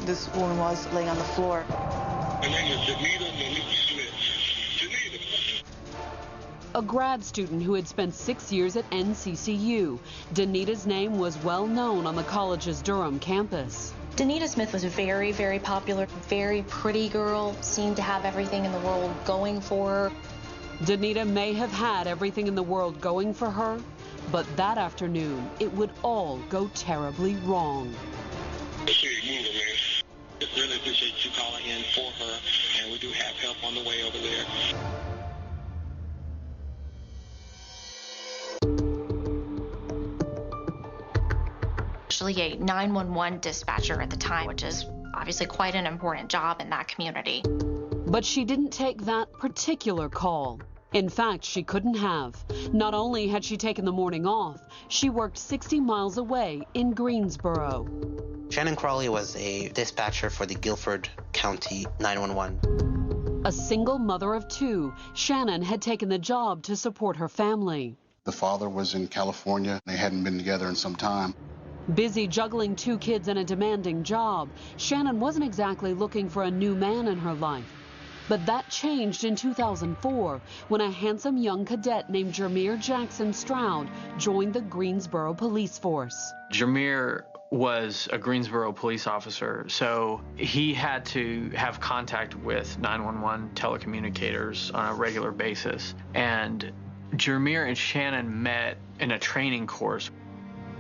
[SPEAKER 20] this woman was laying on the floor.
[SPEAKER 22] Her name is Danita Smith. Danita.
[SPEAKER 1] A grad student who had spent 6 years at NCCU, Danita's name was well known on the college's Durham campus.
[SPEAKER 24] Danita Smith was a very, very popular, very pretty girl, seemed to have everything in the world going for her.
[SPEAKER 1] Danita may have had everything in the world going for her, but that afternoon, it would all go terribly wrong.
[SPEAKER 22] Just really appreciate you calling in for her, and we do have help on the way over there.
[SPEAKER 24] Actually a 911 dispatcher at the time, which is obviously quite an important job in that community.
[SPEAKER 1] But she didn't take that particular call. In fact, she couldn't have. Not only had she taken the morning off, she worked 60 miles away in Greensboro.
[SPEAKER 25] Shannon Crawley was a dispatcher for the Guilford County 911.
[SPEAKER 1] A single mother of two, Shannon had taken the job to support her family.
[SPEAKER 23] The father was in California. They hadn't been together in some time.
[SPEAKER 1] Busy juggling 2 kids and a demanding job, Shannon wasn't exactly looking for a new man in her life. But that changed in 2004 when a handsome young cadet named Jameer Jackson Stroud joined the Greensboro police force.
[SPEAKER 26] Jameer
[SPEAKER 17] was a Greensboro police officer, so he had to have contact with 911 telecommunicators on a regular basis. And Jermier and Shannon met in a training course.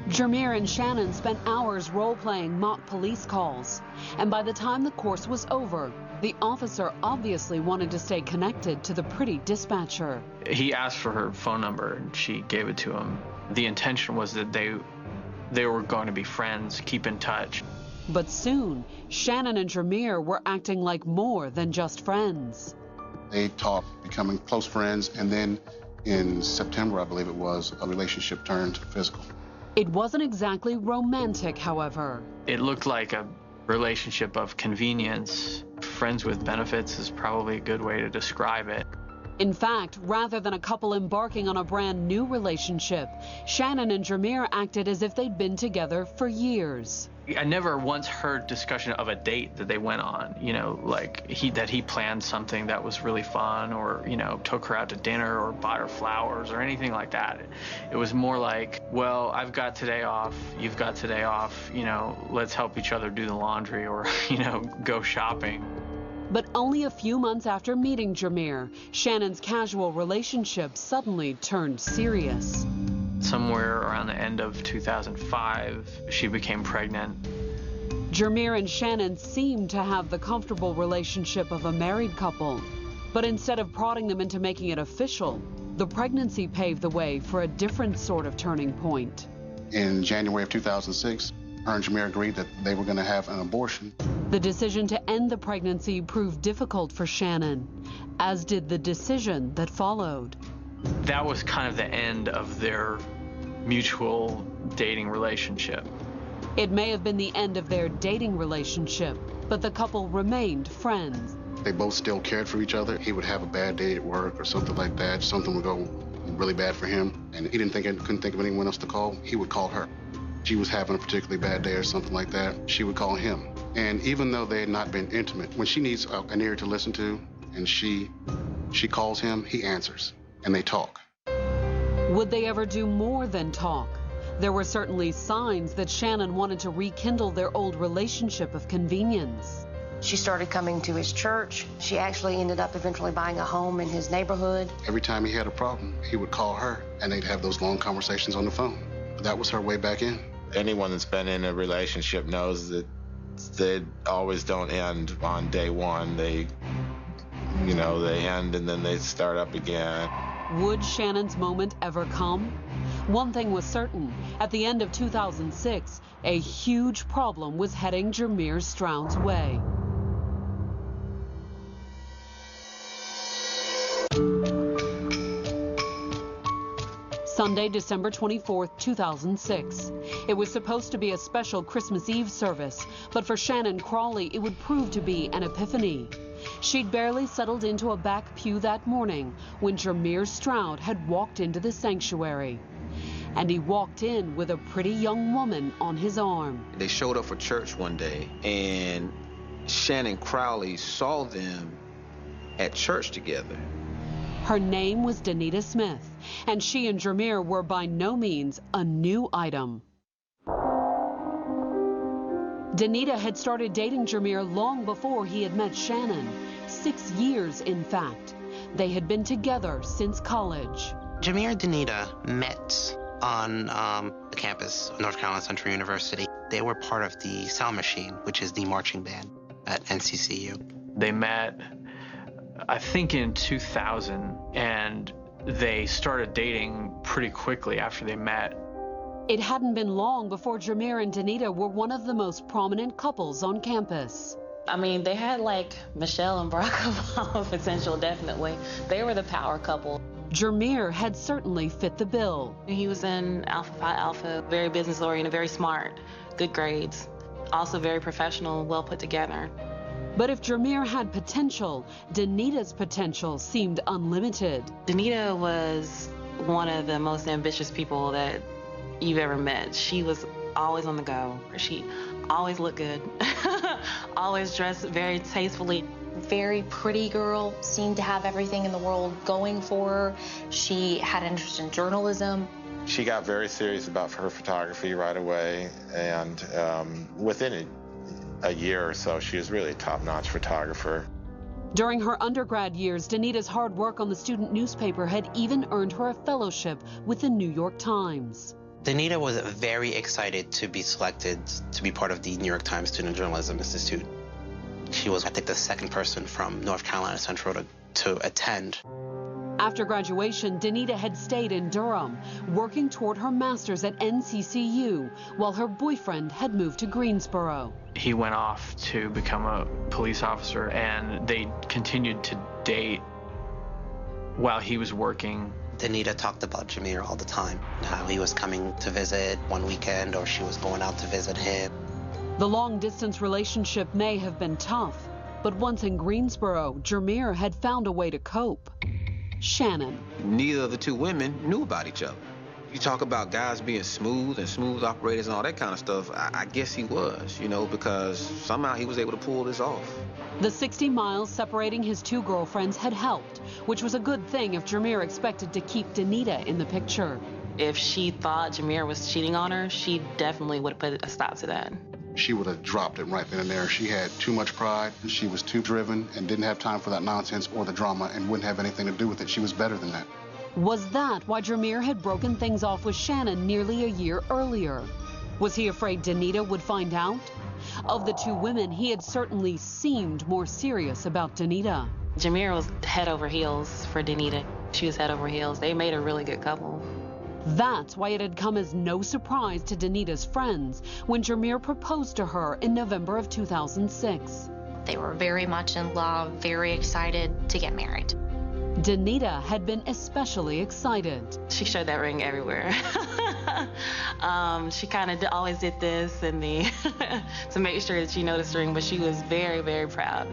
[SPEAKER 1] Jermier and Shannon spent hours role-playing mock police calls, and by the time the course was over, the officer obviously wanted to stay connected to the pretty dispatcher.
[SPEAKER 17] He asked for her phone number, and she gave it to him. The intention was that they were going to be friends, keep in touch.
[SPEAKER 1] But soon, Shannon and Jermier were acting like more than just friends.
[SPEAKER 23] They talked, becoming close friends, and then in September, I believe it was, a relationship turned physical.
[SPEAKER 1] It wasn't exactly romantic, however.
[SPEAKER 17] It looked like a relationship of convenience. Friends with benefits is probably a good way to describe it.
[SPEAKER 1] In fact, rather than a couple embarking on a brand new relationship, Shannon and Jermier acted as if they'd been together for years.
[SPEAKER 17] I never once heard discussion of a date that they went on, you know, like that he planned something that was really fun, or, you know, took her out to dinner or bought her flowers or anything like that. It was more like, well, I've got today off, you've got today off, you know, let's help each other do the laundry or, you know, go shopping.
[SPEAKER 1] But only a few months after meeting Jermier, Shannon's casual relationship suddenly turned serious.
[SPEAKER 17] Somewhere around the end of 2005, she became pregnant.
[SPEAKER 1] Jermier and Shannon seemed to have the comfortable relationship of a married couple. But instead of prodding them into making it official, the pregnancy paved the way for a different sort of turning point.
[SPEAKER 23] In January of 2006, her and Jermier agreed that they were going to have an abortion.
[SPEAKER 1] The decision to end the pregnancy proved difficult for Shannon, as did the decision that followed.
[SPEAKER 17] That was kind of the end of their mutual dating relationship.
[SPEAKER 1] It may have been the end of their dating relationship, but the couple remained friends.
[SPEAKER 23] They both still cared for each other. He would have a bad day at work or something like that. Something would go really bad for him, and he couldn't think of anyone else to call. He would call her. She was having a particularly bad day or something like that, she would call him. And even though they had not been intimate, when she needs an ear to listen to and she calls him, he answers, and they talk.
[SPEAKER 1] Would they ever do more than talk? There were certainly signs that Shannon wanted to rekindle their old relationship of convenience.
[SPEAKER 2] She started coming to his church. She actually ended up eventually buying a home in his neighborhood.
[SPEAKER 23] Every time he had a problem, he would call her, and they'd have those long conversations on the phone. That was her way back in.
[SPEAKER 12] Anyone that's been in a relationship knows that they always don't end on day one. They end and then they start up again.
[SPEAKER 1] Would Shannon's moment ever come? One thing was certain. At the end of 2006, a huge problem was heading Jermier Stroud's way. Sunday, December 24, 2006. It was supposed to be a special Christmas Eve service, but for Shannon Crawley, it would prove to be an epiphany. She'd barely settled into a back pew that morning when Jermier Stroud had walked into the sanctuary. And he walked in with a pretty young woman on his arm.
[SPEAKER 19] They showed up for church one day, and Shannon Crowley saw them at church together.
[SPEAKER 1] Her name was Danita Smith, and she and Jermier were by no means a new item. Danita had started dating Jermier long before he had met Shannon. 6 years, in fact. They had been together since college.
[SPEAKER 25] Jermier and Danita met on the campus of North Carolina Central University. They were part of the Sound Machine, which is the marching band at NCCU.
[SPEAKER 17] They met, I think, in 2000, and they started dating pretty quickly after they met.
[SPEAKER 1] It hadn't been long before Jermier and Danita were one of the most prominent couples on campus.
[SPEAKER 18] I mean, they had like Michelle and Barack Obama potential, definitely. They were the power couple.
[SPEAKER 1] Jermier had certainly fit the bill.
[SPEAKER 18] He was in Alpha Phi Alpha, very business-oriented, very smart, good grades, also very professional, well put together.
[SPEAKER 1] But if Jermier had potential, Danita's potential seemed unlimited.
[SPEAKER 18] Danita was one of the most ambitious people that you've ever met. She was always on the go. She always looked good, always dressed very tastefully.
[SPEAKER 24] Very pretty girl, seemed to have everything in the world going for her. She had an interest in journalism.
[SPEAKER 12] She got very serious about her photography right away, and within a year or so, she was really a top-notch photographer.
[SPEAKER 1] During her undergrad years, Danita's hard work on the student newspaper had even earned her a fellowship with the New York Times.
[SPEAKER 25] Danita was very excited to be selected to be part of the New York Times Student Journalism Institute. She was, I think, the second person from North Carolina Central to attend.
[SPEAKER 1] After graduation, Danita had stayed in Durham, working toward her master's at NCCU, while her boyfriend had moved to Greensboro.
[SPEAKER 17] He went off to become a police officer, and they continued to date while he was working.
[SPEAKER 25] Danita talked about Jameer all the time, how he was coming to visit one weekend or she was going out to visit him.
[SPEAKER 1] The long-distance relationship may have been tough, but once in Greensboro, Jameer had found a way to cope. Shannon.
[SPEAKER 19] Neither of the two women knew about each other. You talk about guys being smooth and smooth operators and all that kind of stuff. I guess he was, because somehow he was able to pull this off.
[SPEAKER 1] The 60 miles separating his two girlfriends had helped, which was a good thing if Jameer expected to keep Danita in the picture.
[SPEAKER 18] If she thought Jameer was cheating on her, she definitely would have put a stop to that.
[SPEAKER 23] She would have dropped it right then and there. She had too much pride. She was too driven and didn't have time for that nonsense or the drama and wouldn't have anything to do with it. She was better than that.
[SPEAKER 1] Was that why Jameer had broken things off with Shannon nearly a year earlier? Was he afraid Danita would find out? Of the two women, he had certainly seemed more serious about Danita.
[SPEAKER 18] Jameer was head over heels for Danita. She was head over heels. They made a really good couple.
[SPEAKER 1] That's why it had come as no surprise to Danita's friends when Jameer proposed to her in November of 2006.
[SPEAKER 24] They were very much in love, very excited to get married.
[SPEAKER 1] Danita had been especially excited.
[SPEAKER 18] She showed that ring everywhere. She kind of always did this and to make sure that she noticed the ring, but she was very, very proud.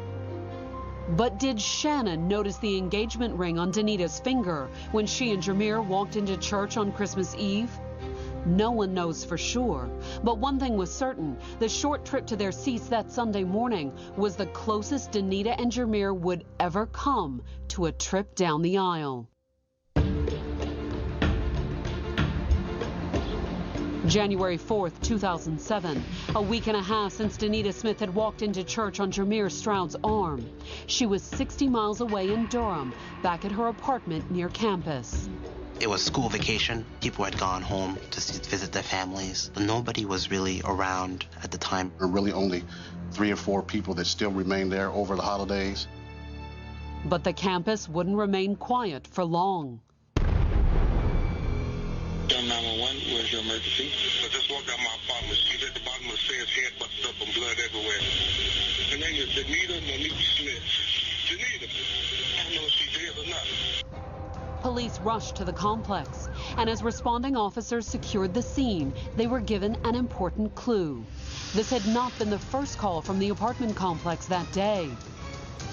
[SPEAKER 1] But did Shannon notice the engagement ring on Danita's finger when she and Jameer walked into church on Christmas Eve? No one knows for sure, but one thing was certain: the short trip to their seats that Sunday morning was the closest Danita and Jameer would ever come to a trip down the aisle. January 4th, 2007, a week and a half since Danita Smith had walked into church on Jameer Stroud's arm. She was 60 miles away in Durham, back at her apartment near campus.
[SPEAKER 25] It was school vacation. People had gone home to visit their families. Nobody was really around at the time.
[SPEAKER 23] There were really only 3 or 4 people that still remained there over the holidays.
[SPEAKER 1] But the campus wouldn't remain quiet for long.
[SPEAKER 22] 911, where's your emergency? I just walked out my apartment. She's at the bottom of the stairs, head busted up and blood everywhere. Her name is Danita Smith. Danita. I don't know if she's dead or not.
[SPEAKER 1] Police rushed to the complex, and as responding officers secured the scene, they were given an important clue. This had not been the first call from the apartment complex that day.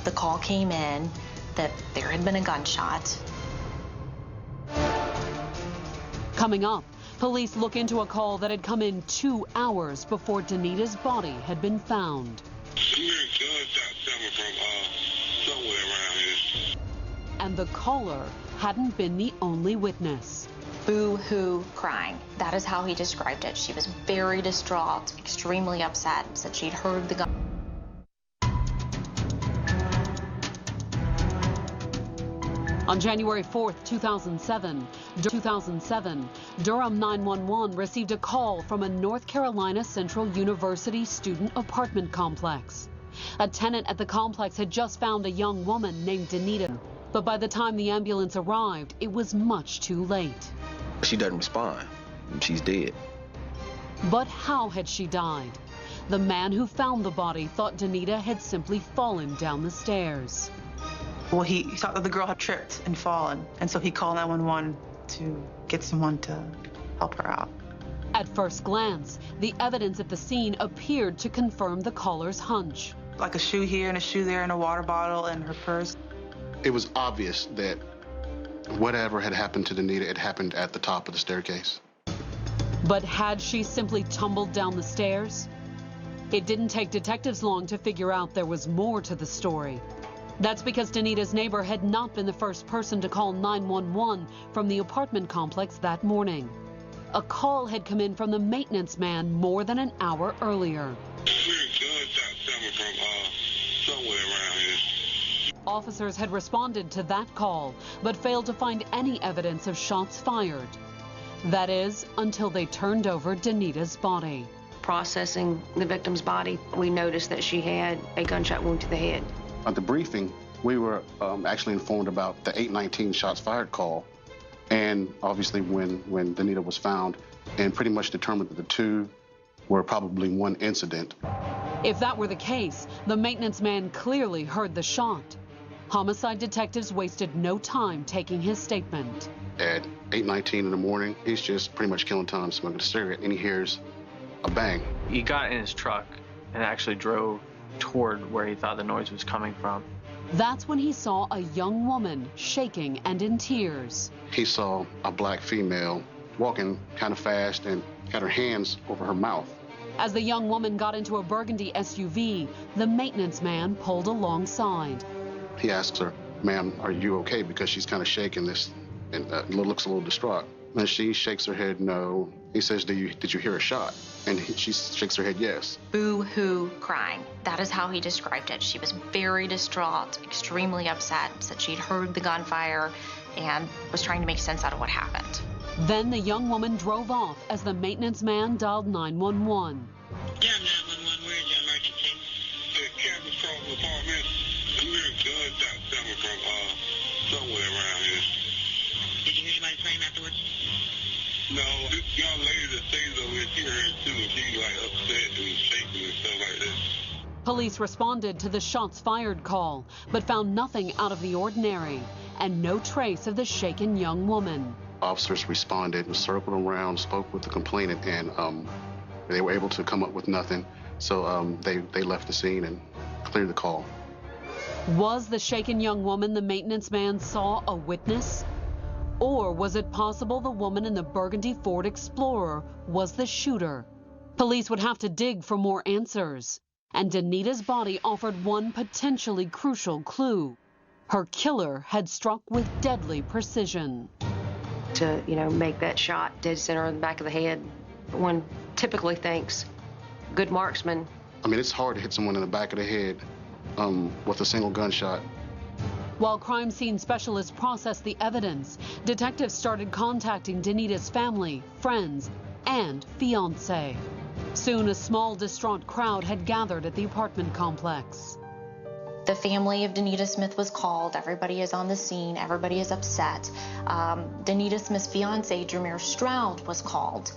[SPEAKER 24] The call came in that there had been a gunshot.
[SPEAKER 1] Coming up, police look into a call that had come in 2 hours before Danita's body had been found. And the caller hadn't been the only witness.
[SPEAKER 24] Boo-hoo crying. That is how he described it. She was very distraught, extremely upset, said she'd heard the gun.
[SPEAKER 1] On January 4th, 2007, Durham 911 received a call from a North Carolina Central University student apartment complex. A tenant at the complex had just found a young woman named Danita, but by the time the ambulance arrived, it was much too late.
[SPEAKER 19] She doesn't respond. She's dead.
[SPEAKER 1] But how had she died? The man who found the body thought Danita had simply fallen down the stairs.
[SPEAKER 20] Well, he thought that the girl had tripped and fallen, and so he called 911 to get someone to help her out.
[SPEAKER 1] At first glance, the evidence at the scene appeared to confirm the caller's hunch.
[SPEAKER 20] Like a shoe here and a shoe there and a water bottle and her purse.
[SPEAKER 23] It was obvious that whatever had happened to Danita, it happened at the top of the staircase.
[SPEAKER 1] But had she simply tumbled down the stairs? It didn't take detectives long to figure out there was more to the story. That's because Danita's neighbor had not been the first person to call 911 from the apartment complex that morning. A call had come in from the maintenance man more than an hour earlier.
[SPEAKER 22] Somewhere around here.
[SPEAKER 1] Officers had responded to that call, but failed to find any evidence of shots fired. That is, until they turned over Danita's body.
[SPEAKER 2] Processing the victim's body, we noticed that she had a gunshot wound to the head.
[SPEAKER 23] At the briefing, we were actually informed about the 819 shots fired call, and obviously when Danita was found, and pretty much determined that the two were probably one incident.
[SPEAKER 1] If that were the case, the maintenance man clearly heard the shot. Homicide detectives wasted no time taking his statement.
[SPEAKER 23] At 8:19 in the morning, he's just pretty much killing time smoking a cigarette, and he hears a bang.
[SPEAKER 17] He got in his truck and actually drove toward where he thought the noise was coming from.
[SPEAKER 1] That's when he saw a young woman shaking and in tears.
[SPEAKER 23] He saw a black female walking kind of fast and had her hands over her mouth.
[SPEAKER 1] As the young woman got into a burgundy SUV, the maintenance man pulled alongside.
[SPEAKER 23] He asks her, "Ma'am, are you okay?" Because she's kind of shaking this and looks a little distraught. And she shakes her head no. He says, did you hear a shot? And she shakes her head yes.
[SPEAKER 24] Boo-hoo crying. That is how he described it. She was very distraught, extremely upset, said she'd heard the gunfire and was trying to make sense out of what happened.
[SPEAKER 1] Then the young woman drove off as the maintenance man dialed 911.
[SPEAKER 22] Yeah, 911, where's your emergency? The cabin from the apartment. We heard gunshots coming from somewhere around here.
[SPEAKER 21] Did you hear anybody scream afterwards?
[SPEAKER 22] No, this young lady that stays over here, she heard too. She like upset and shaking and stuff like that.
[SPEAKER 1] Police responded to the shots fired call, but found nothing out of the ordinary and no trace of the shaken young woman.
[SPEAKER 23] Officers responded, circled around, spoke with the complainant, and they were able to come up with nothing. So they left the scene and cleared the call.
[SPEAKER 1] Was the shaken young woman the maintenance man saw a witness? Or was it possible the woman in the burgundy Ford Explorer was the shooter? Police would have to dig for more answers. And Danita's body offered one potentially crucial clue. Her killer had struck with deadly precision.
[SPEAKER 2] To, make that shot dead center in the back of the head, one typically thinks, good marksman.
[SPEAKER 23] I mean, it's hard to hit someone in the back of the head with a single gunshot.
[SPEAKER 1] While crime scene specialists processed the evidence, detectives started contacting Danita's family, friends, and fiancé. Soon, a small, distraught crowd had gathered at the apartment complex.
[SPEAKER 24] The family of Danita Smith was called. Everybody is on the scene. Everybody is upset. Danita Smith's fiancé, Jameer Stroud, was called.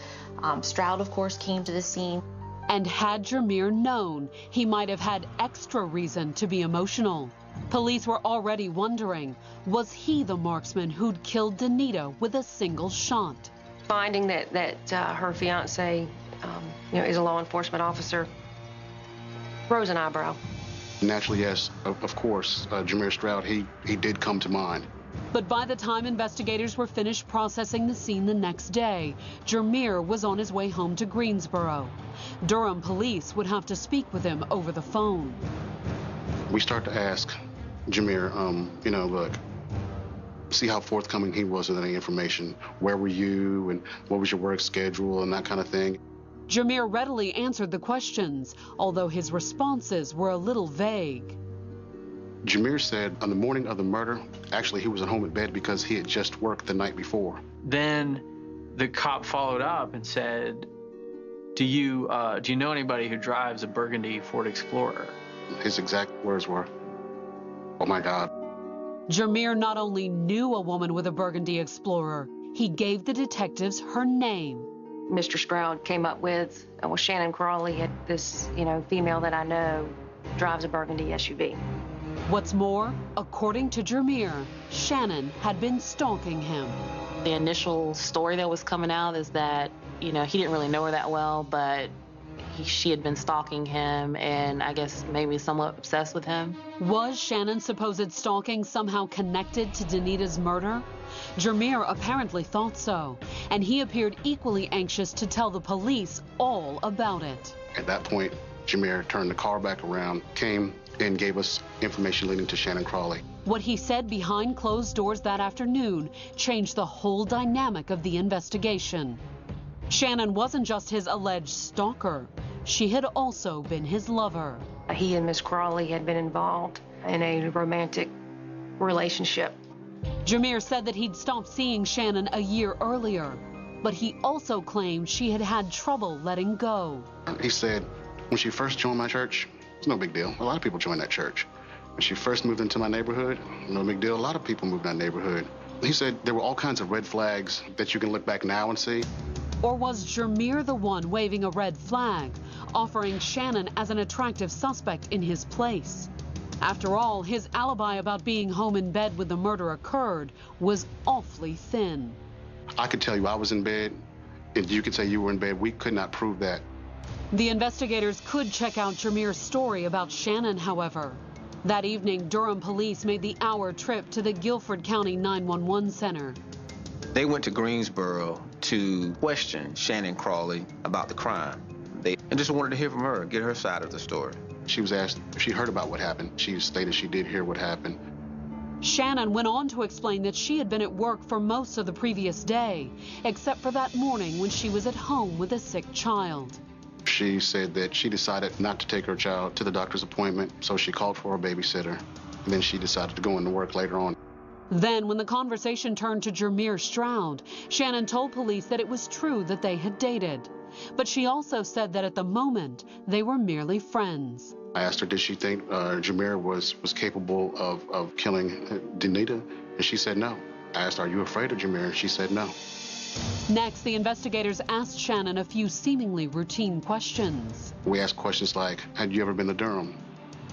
[SPEAKER 24] Stroud, of course, came to the scene.
[SPEAKER 1] And had Jameer known, he might have had extra reason to be emotional. Police were already wondering, was he the marksman who'd killed Danita with a single shot?
[SPEAKER 2] Finding that her fiancé, is a law enforcement officer, rose an eyebrow.
[SPEAKER 23] Naturally, yes, of course, Jameer Stroud, he did come to mind.
[SPEAKER 1] But by the time investigators were finished processing the scene the next day, Jameer was on his way home to Greensboro. Durham police would have to speak with him over the phone.
[SPEAKER 23] We start to ask Jameer, look, see how forthcoming he was with any information. Where were you, and what was your work schedule, and that kind of thing.
[SPEAKER 1] Jameer readily answered the questions, although his responses were a little vague.
[SPEAKER 23] Jameer said on the morning of the murder, actually he was at home in bed because he had just worked the night before.
[SPEAKER 17] Then the cop followed up and said, do you know anybody who drives a burgundy Ford Explorer?
[SPEAKER 23] His exact words were, "Oh my God."
[SPEAKER 1] Jameer not only knew a woman with a burgundy Explorer, he gave the detectives her name.
[SPEAKER 2] Mr. Stroud came up with, Shannon Crawley, had this, female that I know drives a burgundy SUV.
[SPEAKER 1] What's more, according to Jameer, Shannon had been stalking him.
[SPEAKER 18] The initial story that was coming out is that, he didn't really know her that well, but she had been stalking him and I guess maybe somewhat obsessed with him.
[SPEAKER 1] Was Shannon's supposed stalking somehow connected to Danita's murder? Jameer apparently thought so, and he appeared equally anxious to tell the police all about it.
[SPEAKER 23] At that point, Jameer turned the car back around, came and gave us information leading to Shannon Crawley.
[SPEAKER 1] What he said behind closed doors that afternoon changed the whole dynamic of the investigation. Shannon wasn't just his alleged stalker. She had also been his lover.
[SPEAKER 2] He and Miss Crawley had been involved in a romantic relationship.
[SPEAKER 1] Jameer said that he'd stopped seeing Shannon a year earlier, but he also claimed she had had trouble letting go.
[SPEAKER 23] He said, when she first joined my church, it's no big deal. A lot of people join that church. When she first moved into my neighborhood, no big deal. A lot of people moved in that neighborhood. He said there were all kinds of red flags that you can look back now and see.
[SPEAKER 1] Or was Jameer the one waving a red flag, offering Shannon as an attractive suspect in his place? After all, his alibi about being home in bed when the murder occurred was awfully thin.
[SPEAKER 23] I could tell you I was in bed, and you could say you were in bed. We could not prove that.
[SPEAKER 1] The investigators could check out Jameer's story about Shannon, however. That evening, Durham police made the hour trip to the Guilford County 911 center.
[SPEAKER 19] They went to Greensboro to question Shannon Crawley about the crime. They just wanted to hear from her, get her side of the story.
[SPEAKER 23] She was asked if she heard about what happened. She stated she did hear what happened.
[SPEAKER 1] Shannon went on to explain that she had been at work for most of the previous day, except for that morning when she was at home with a sick child.
[SPEAKER 23] She said that she decided not to take her child to the doctor's appointment, so she called for a babysitter, and then she decided to go into work later on.
[SPEAKER 1] Then, when the conversation turned to Jameer Stroud, Shannon told police that it was true that they had dated. But she also said that at the moment, they were merely friends.
[SPEAKER 23] I asked her, did she think Jameer was capable of killing Danita? And she said no. I asked, are you afraid of Jameer? And she said no.
[SPEAKER 1] Next, the investigators asked Shannon a few seemingly routine questions.
[SPEAKER 23] We asked questions like, had you ever been to Durham?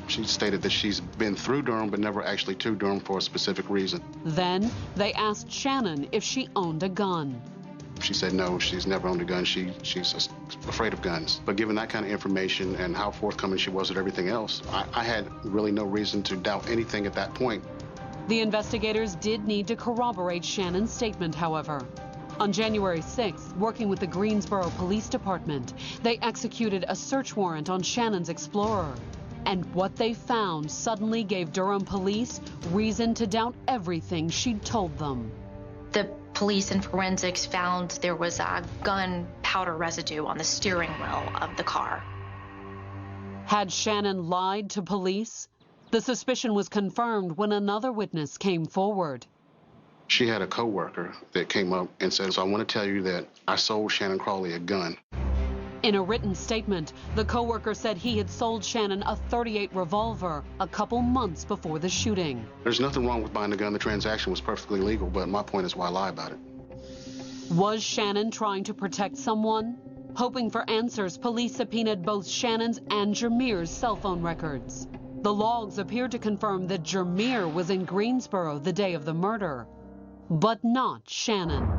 [SPEAKER 23] She stated that she's been through Durham, but never actually to Durham for a specific reason.
[SPEAKER 1] Then, they asked Shannon if she owned a gun.
[SPEAKER 23] She said no, she's never owned a gun. She's afraid of guns. But given that kind of information and how forthcoming she was with everything else, I had really no reason to doubt anything at that point.
[SPEAKER 1] The investigators did need to corroborate Shannon's statement, however. On January 6th, working with the Greensboro Police Department, they executed a search warrant on Shannon's Explorer. And what they found suddenly gave Durham police reason to doubt everything she'd told them.
[SPEAKER 24] The police and forensics found there was a gunpowder residue on the steering wheel of the car.
[SPEAKER 1] Had Shannon lied to police? The suspicion was confirmed when another witness came forward.
[SPEAKER 23] She had a coworker that came up and said, so I want to tell you that I sold Shannon Crawley a gun.
[SPEAKER 1] In a written statement, the coworker said he had sold Shannon a .38 revolver a couple months before the shooting.
[SPEAKER 23] There's nothing wrong with buying a gun. The transaction was perfectly legal, but my point is why lie about it?
[SPEAKER 1] Was Shannon trying to protect someone? Hoping for answers, police subpoenaed both Shannon's and Jameer's cell phone records. The logs appeared to confirm that Jameer was in Greensboro the day of the murder, but not Shannon.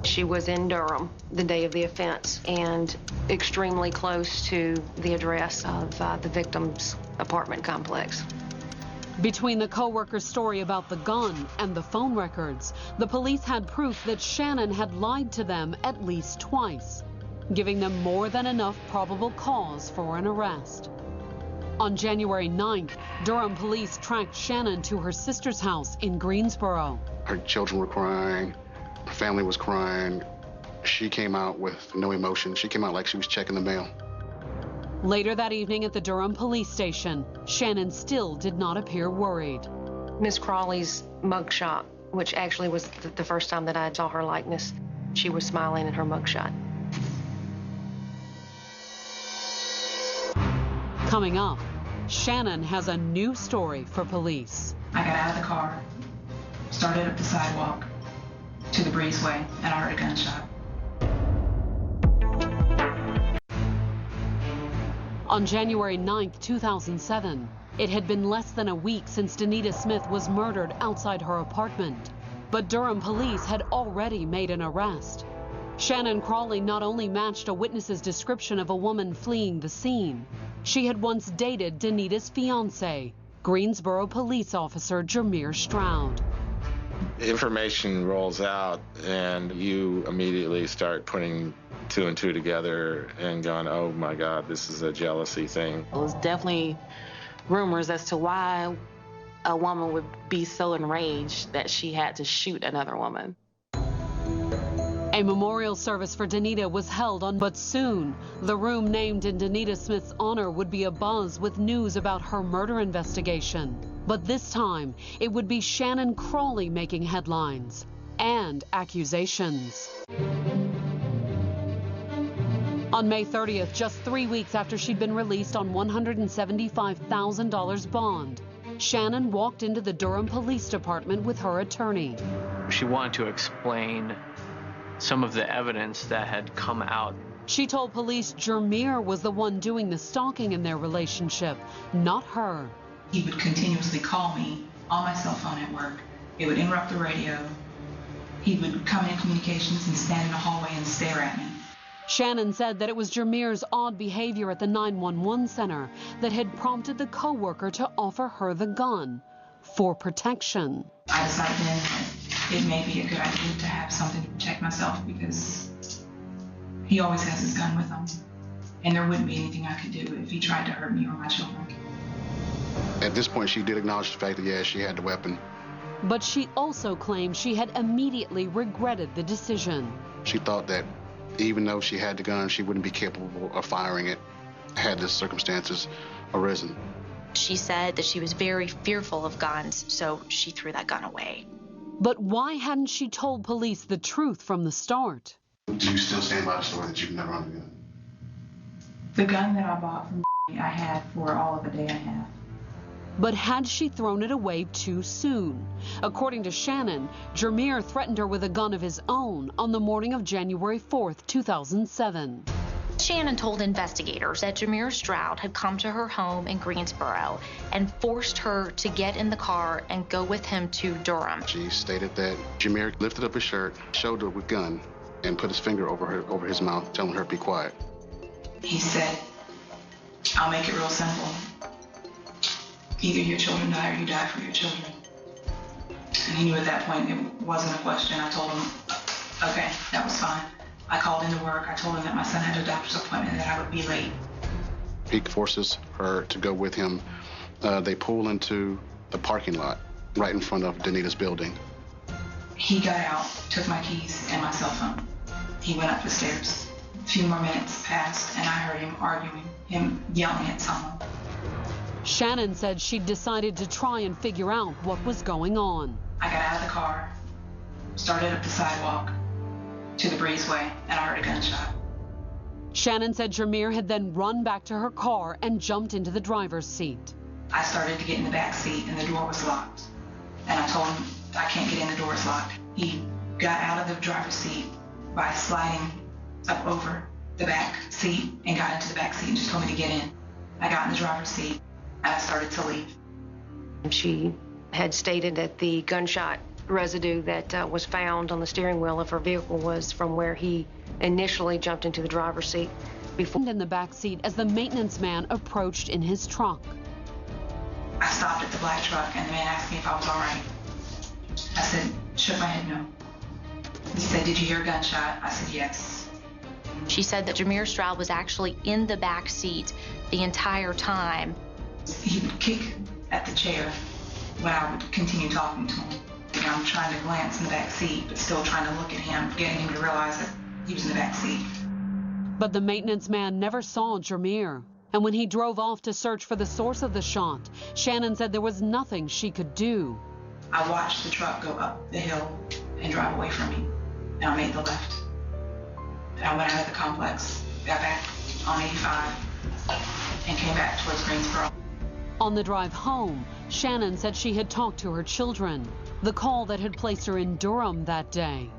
[SPEAKER 2] She was in Durham the day of the offense and extremely close to the address of the victim's apartment complex.
[SPEAKER 1] Between the co-worker's story about the gun and the phone records, the police had proof that Shannon had lied to them at least twice, giving them more than enough probable cause for an arrest. On January 9th, Durham police tracked Shannon to her sister's house in Greensboro.
[SPEAKER 23] Her children were crying. Her family was crying. She came out with no emotion. She came out like she was checking the mail.
[SPEAKER 1] Later that evening at the Durham police station, Shannon still did not appear worried.
[SPEAKER 2] Miss Crawley's mugshot, which actually was the first time that I saw her likeness, she was smiling in her mugshot.
[SPEAKER 1] Coming up, Shannon has a new story for police.
[SPEAKER 21] I got out of the car, started up the sidewalk to the breezeway, and I heard a gunshot.
[SPEAKER 1] On January 9th, 2007, it had been less than a week since Danita Smith was murdered outside her apartment. But Durham police had already made an arrest. Shannon Crawley not only matched a witness's description of a woman fleeing the scene, she had once dated Danita's fiancé, Greensboro police officer Jameer Stroud.
[SPEAKER 12] Information rolls out and you immediately start putting two and two together and going, oh my God, this is a jealousy thing.
[SPEAKER 18] It was definitely rumors as to why a woman would be so enraged that she had to shoot another woman.
[SPEAKER 1] A memorial service for Danita was held on, but soon the room named in Danita Smith's honor would be abuzz with news about her murder investigation. But this time, it would be Shannon Crawley making headlines and accusations. On May 30th, just 3 weeks after she'd been released on $175,000 bond, Shannon walked into the Durham Police Department with her attorney.
[SPEAKER 17] She wanted to explain some of the evidence that had come out.
[SPEAKER 1] She told police Jermier was the one doing the stalking in their relationship, not her.
[SPEAKER 21] He would continuously call me on my cell phone at work. It would interrupt the radio. He would come in communications and stand in the hallway and stare at me.
[SPEAKER 1] Shannon said that it was Jermier's odd behavior at the 911 center that had prompted the co-worker to offer her the gun for protection.
[SPEAKER 21] I decided then that it may be a good idea to have something to protect myself because he always has his gun with him, and there wouldn't be anything I could do if he tried to hurt me or my children.
[SPEAKER 23] At this point, she did acknowledge the fact that, yes, she had the weapon.
[SPEAKER 1] But she also claimed she had immediately regretted the decision.
[SPEAKER 23] She thought that even though she had the gun, she wouldn't be capable of firing it had the circumstances arisen.
[SPEAKER 24] She said that she was very fearful of guns, so she threw that gun away.
[SPEAKER 1] But why hadn't she told police the truth from the start?
[SPEAKER 23] Do you still stand by the story that you've never owned a gun?
[SPEAKER 21] The gun that I bought from I had for all of a day and a half.
[SPEAKER 1] But had she thrown it away too soon? According to Shannon, Jermier threatened her with a gun of his own on the morning of January 4th, 2007.
[SPEAKER 24] Shannon told investigators that Jermier Stroud had come to her home in Greensboro and forced her to get in the car and go with him to Durham.
[SPEAKER 23] She stated that Jermier lifted up his shirt, showed her with gun, and put his finger over his mouth, telling her to be quiet.
[SPEAKER 21] He said, "I'll make it real simple. Either your children die or you die for your children." And he knew at that point it wasn't a question. I told him, okay, that was fine. I called into work. I told him that my son had a doctor's appointment and that I would be late.
[SPEAKER 23] He forces her to go with him. They pull into the parking lot right in front of Danita's building.
[SPEAKER 21] He got out, took my keys and my cell phone. He went up the stairs. A few more minutes passed and I heard him arguing, him yelling at someone.
[SPEAKER 1] Shannon said she'd decided to try and figure out what was going on.
[SPEAKER 21] I got out of the car, started up the sidewalk to the breezeway, and I heard a gunshot.
[SPEAKER 1] Shannon said Jermier had then run back to her car and jumped into the driver's seat.
[SPEAKER 21] I started to get in the back seat and the door was locked. And I told him, I can't get in, the door is locked. He got out of the driver's seat by sliding up over the back seat and got into the back seat and just told me to get in. I got in the driver's seat and I started to leave.
[SPEAKER 2] She had stated that the gunshot residue that was found on the steering wheel of her vehicle was from where he initially jumped into the driver's seat. Before
[SPEAKER 1] in the back seat as the maintenance man approached in his truck.
[SPEAKER 21] I stopped at the black truck and the man asked me if I was all right. I said, shook my head no. He said, did you hear a gunshot? I said, yes.
[SPEAKER 24] She said that Jermier Stroud was actually in the back seat the entire time.
[SPEAKER 21] He would kick at the chair when I would continue talking to him. I'm trying to glance in the back seat, but still trying to look at him, getting him to realize that he was in the back seat.
[SPEAKER 1] But the maintenance man never saw Jermier. And when he drove off to search for the source of the shot, Shannon said there was nothing she could do.
[SPEAKER 21] I watched the truck go up the hill and drive away from me, and I made the left. And I went out of the complex, got back on 85, and came back towards Greensboro.
[SPEAKER 1] On the drive home, Shannon said she had talked to her children, the call that had placed her in Durham that day.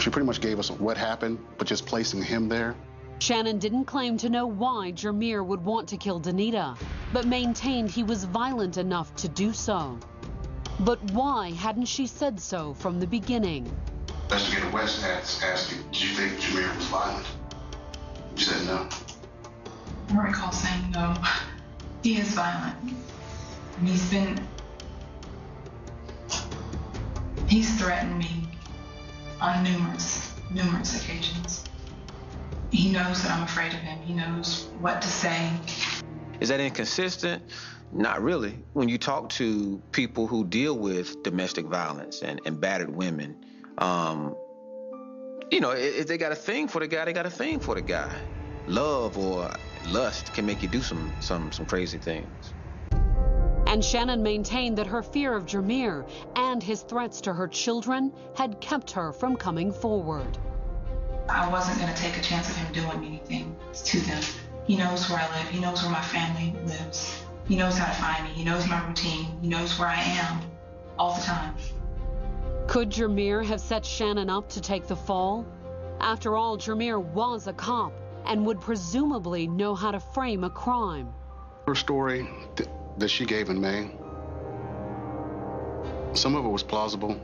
[SPEAKER 23] She pretty much gave us what happened, but just placing him there.
[SPEAKER 1] Shannon didn't claim to know why Jermier would want to kill Danita, but maintained he was violent enough to do so. But why hadn't she said so from the beginning?
[SPEAKER 23] Investigator West asked you, did you think Jermier was violent? You said no.
[SPEAKER 21] I don't recall saying no. He is violent. And he's threatened me on numerous occasions. He knows that I'm afraid of him. He knows what to say.
[SPEAKER 19] Is that inconsistent? Not really. When you talk to people who deal with domestic violence and battered women, You know, if they got a thing for the guy, they got a thing for the guy. Love or lust can make you do some crazy things.
[SPEAKER 1] And Shannon maintained that her fear of Jameer and his threats to her children had kept her from coming forward.
[SPEAKER 21] I wasn't going to take a chance of him doing anything to them. He knows where I live. He knows where my family lives. He knows how to find me. He knows my routine. He knows where I am all the time.
[SPEAKER 1] Could Jameer have set Shannon up to take the fall? After all, Jameer was a cop and would presumably know how to frame a crime.
[SPEAKER 23] Her story that she gave in May, some of it was plausible.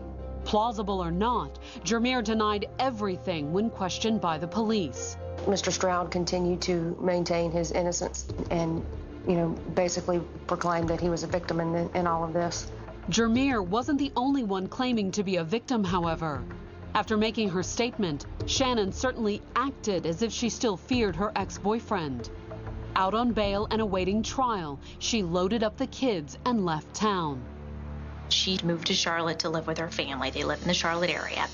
[SPEAKER 1] Plausible or not, Jameer denied everything when questioned by the police.
[SPEAKER 2] Mr. Stroud continued to maintain his innocence and, basically proclaimed that he was a victim in all of this.
[SPEAKER 1] Jameer wasn't the only one claiming to be a victim, however. After making her statement, Shannon certainly acted as if she still feared her ex-boyfriend. Out on bail and awaiting trial, she loaded up the kids and left town.
[SPEAKER 24] She moved to Charlotte to live with her family. They live in the Charlotte area.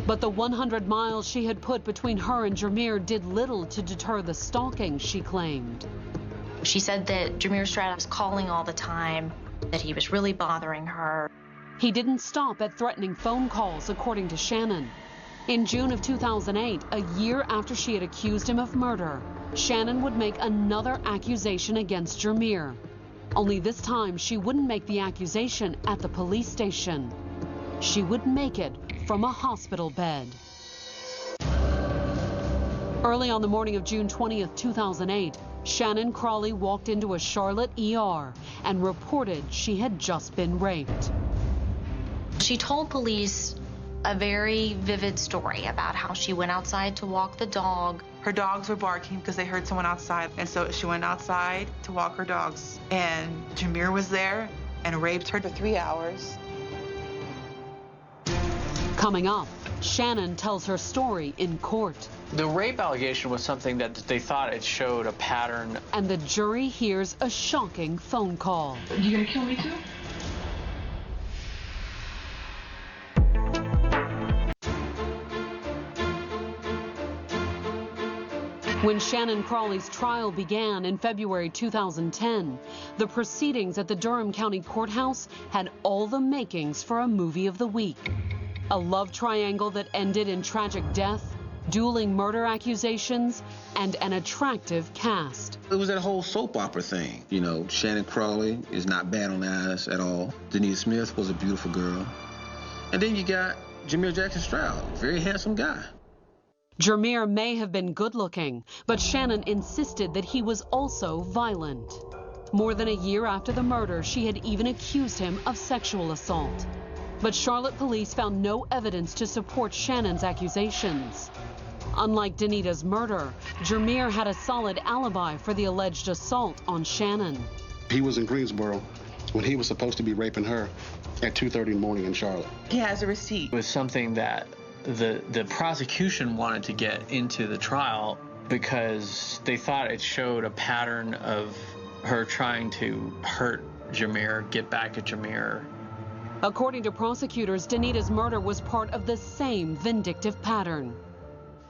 [SPEAKER 1] But the 100 miles she had put between her and Jameer did little to deter the stalking, she claimed.
[SPEAKER 24] She said that Jameer Stroud was calling all the time, that he was really bothering her.
[SPEAKER 1] He didn't stop at threatening phone calls, according to Shannon. In June of 2008, a year after she had accused him of murder, Shannon would make another accusation against Jameer. Only this time, she wouldn't make the accusation at the police station. She would make it from a hospital bed. Early on the morning of June 20th, 2008, Shannon Crawley walked into a Charlotte ER and reported she had just been raped.
[SPEAKER 24] She told police a very vivid story about how she went outside to walk the dog.
[SPEAKER 20] Her dogs were barking because they heard someone outside, and so she went outside to walk her dogs. And Jameer was there and raped her for 3 hours.
[SPEAKER 1] Coming up, Shannon tells her story in court.
[SPEAKER 17] The rape allegation was something that they thought it showed a pattern.
[SPEAKER 1] And the jury hears a shocking phone call.
[SPEAKER 21] You gonna kill me too?
[SPEAKER 1] When Shannon Crawley's trial began in February 2010, the proceedings at the Durham County Courthouse had all the makings for a movie of the week. A love triangle that ended in tragic death, dueling murder accusations, and an attractive cast.
[SPEAKER 19] It was that whole soap opera thing. Shannon Crawley is not bad on the eyes at all. Denise Smith was a beautiful girl. And then you got Jameer Jackson Stroud, very handsome guy.
[SPEAKER 1] Jameer may have been good-looking, but Shannon insisted that he was also violent. More than a year after the murder, she had even accused him of sexual assault. But Charlotte police found no evidence to support Shannon's accusations. Unlike Danita's murder, Jameer had a solid alibi for the alleged assault on Shannon.
[SPEAKER 23] He was in Greensboro when he was supposed to be raping her at 2:30 in the morning in Charlotte.
[SPEAKER 20] He has a receipt.
[SPEAKER 17] It was something that the prosecution wanted to get into the trial because they thought it showed a pattern of her trying to hurt Jameer, get back at Jameer.
[SPEAKER 1] According to prosecutors, Danita's murder was part of the same vindictive pattern.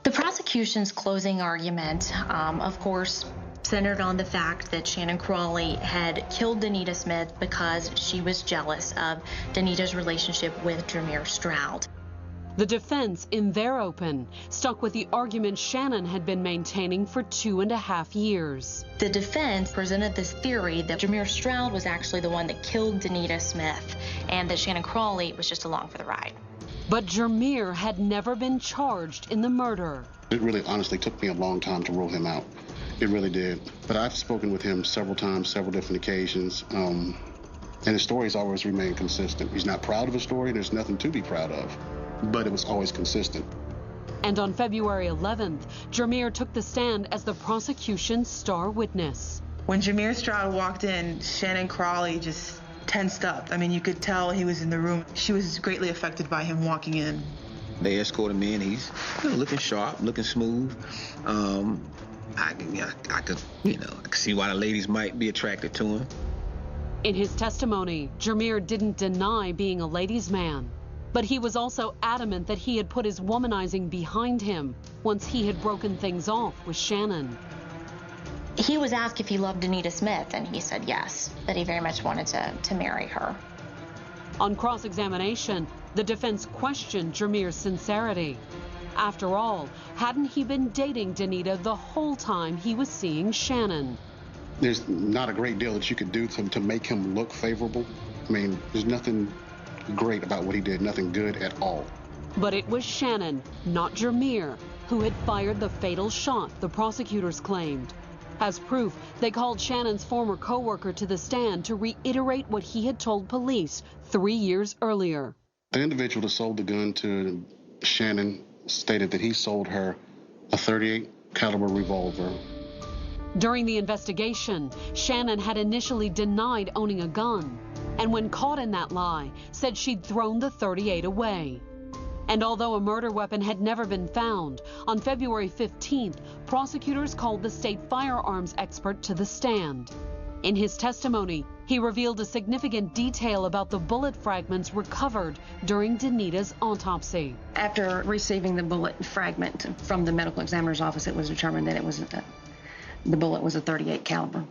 [SPEAKER 24] The prosecution's closing argument, of course, centered on the fact that Shannon Crawley had killed Danita Smith because she was jealous of Danita's relationship with Jameer Stroud.
[SPEAKER 1] The defense, in their open, stuck with the argument Shannon had been maintaining for 2.5 years.
[SPEAKER 24] The defense presented this theory that Jameer Stroud was actually the one that killed Danita Smith and that Shannon Crawley was just along for the ride.
[SPEAKER 1] But Jameer had never been charged in the murder.
[SPEAKER 23] It really honestly took me a long time to rule him out. It really did. But I've spoken with him several times, several different occasions, and his story's always remained consistent. He's not proud of his story. There's nothing to be proud of. But it was always consistent.
[SPEAKER 1] And on February 11th, Jameer took the stand as the prosecution's star witness.
[SPEAKER 20] When Jameer Stroud walked in, Shannon Crawley just tensed up. I mean, you could tell he was in the room. She was greatly affected by him walking in.
[SPEAKER 19] They escorted him in. He's looking sharp, looking smooth. I could see why the ladies might be attracted to him.
[SPEAKER 1] In his testimony, Jameer didn't deny being a ladies' man. But he was also adamant that he had put his womanizing behind him once he had broken things off with Shannon.
[SPEAKER 24] He was asked if he loved Danita Smith, and he said yes, that he very much wanted to marry her.
[SPEAKER 1] On cross-examination, the defense questioned Jameer's sincerity. After all, hadn't he been dating Danita the whole time he was seeing Shannon?
[SPEAKER 23] There's not a great deal that you could do to make him look favorable. I mean, there's nothing great about what he did, nothing good at all.
[SPEAKER 1] But it was Shannon, not Jameer, who had fired the fatal shot the prosecutors claimed. As proof, they called Shannon's former co-worker to the stand to reiterate what he had told police 3 years earlier.
[SPEAKER 23] The individual that sold the gun to Shannon stated that he sold her a .38 caliber revolver.
[SPEAKER 1] During the investigation, Shannon had initially denied owning a gun, and when caught in that lie, said she'd thrown the .38 away. And although a murder weapon had never been found, on February 15th, prosecutors called the state firearms expert to the stand. In his testimony, he revealed a significant detail about the bullet fragments recovered during Danita's autopsy.
[SPEAKER 2] After receiving the bullet fragment from the medical examiner's office, it was determined that the bullet was a .38 caliber.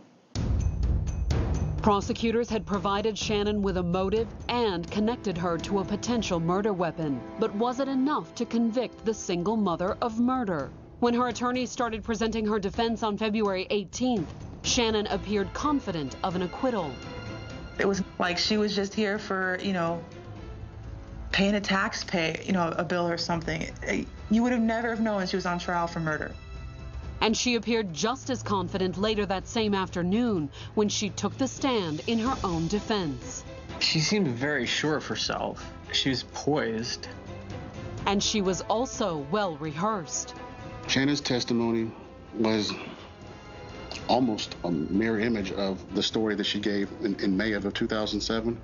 [SPEAKER 1] Prosecutors had provided Shannon with a motive and connected her to a potential murder weapon. But was it enough to convict the single mother of murder? When her attorneys started presenting her defense on February 18th, Shannon appeared confident of an acquittal.
[SPEAKER 20] It was like she was just here for, paying a bill or something. You would have never have known she was on trial for murder.
[SPEAKER 1] And she appeared just as confident later that same afternoon when she took the stand in her own defense.
[SPEAKER 17] She seemed very sure of herself. She was poised.
[SPEAKER 1] And she was also well rehearsed.
[SPEAKER 23] Shannon's testimony was almost a mirror image of the story that she gave in May of 2007.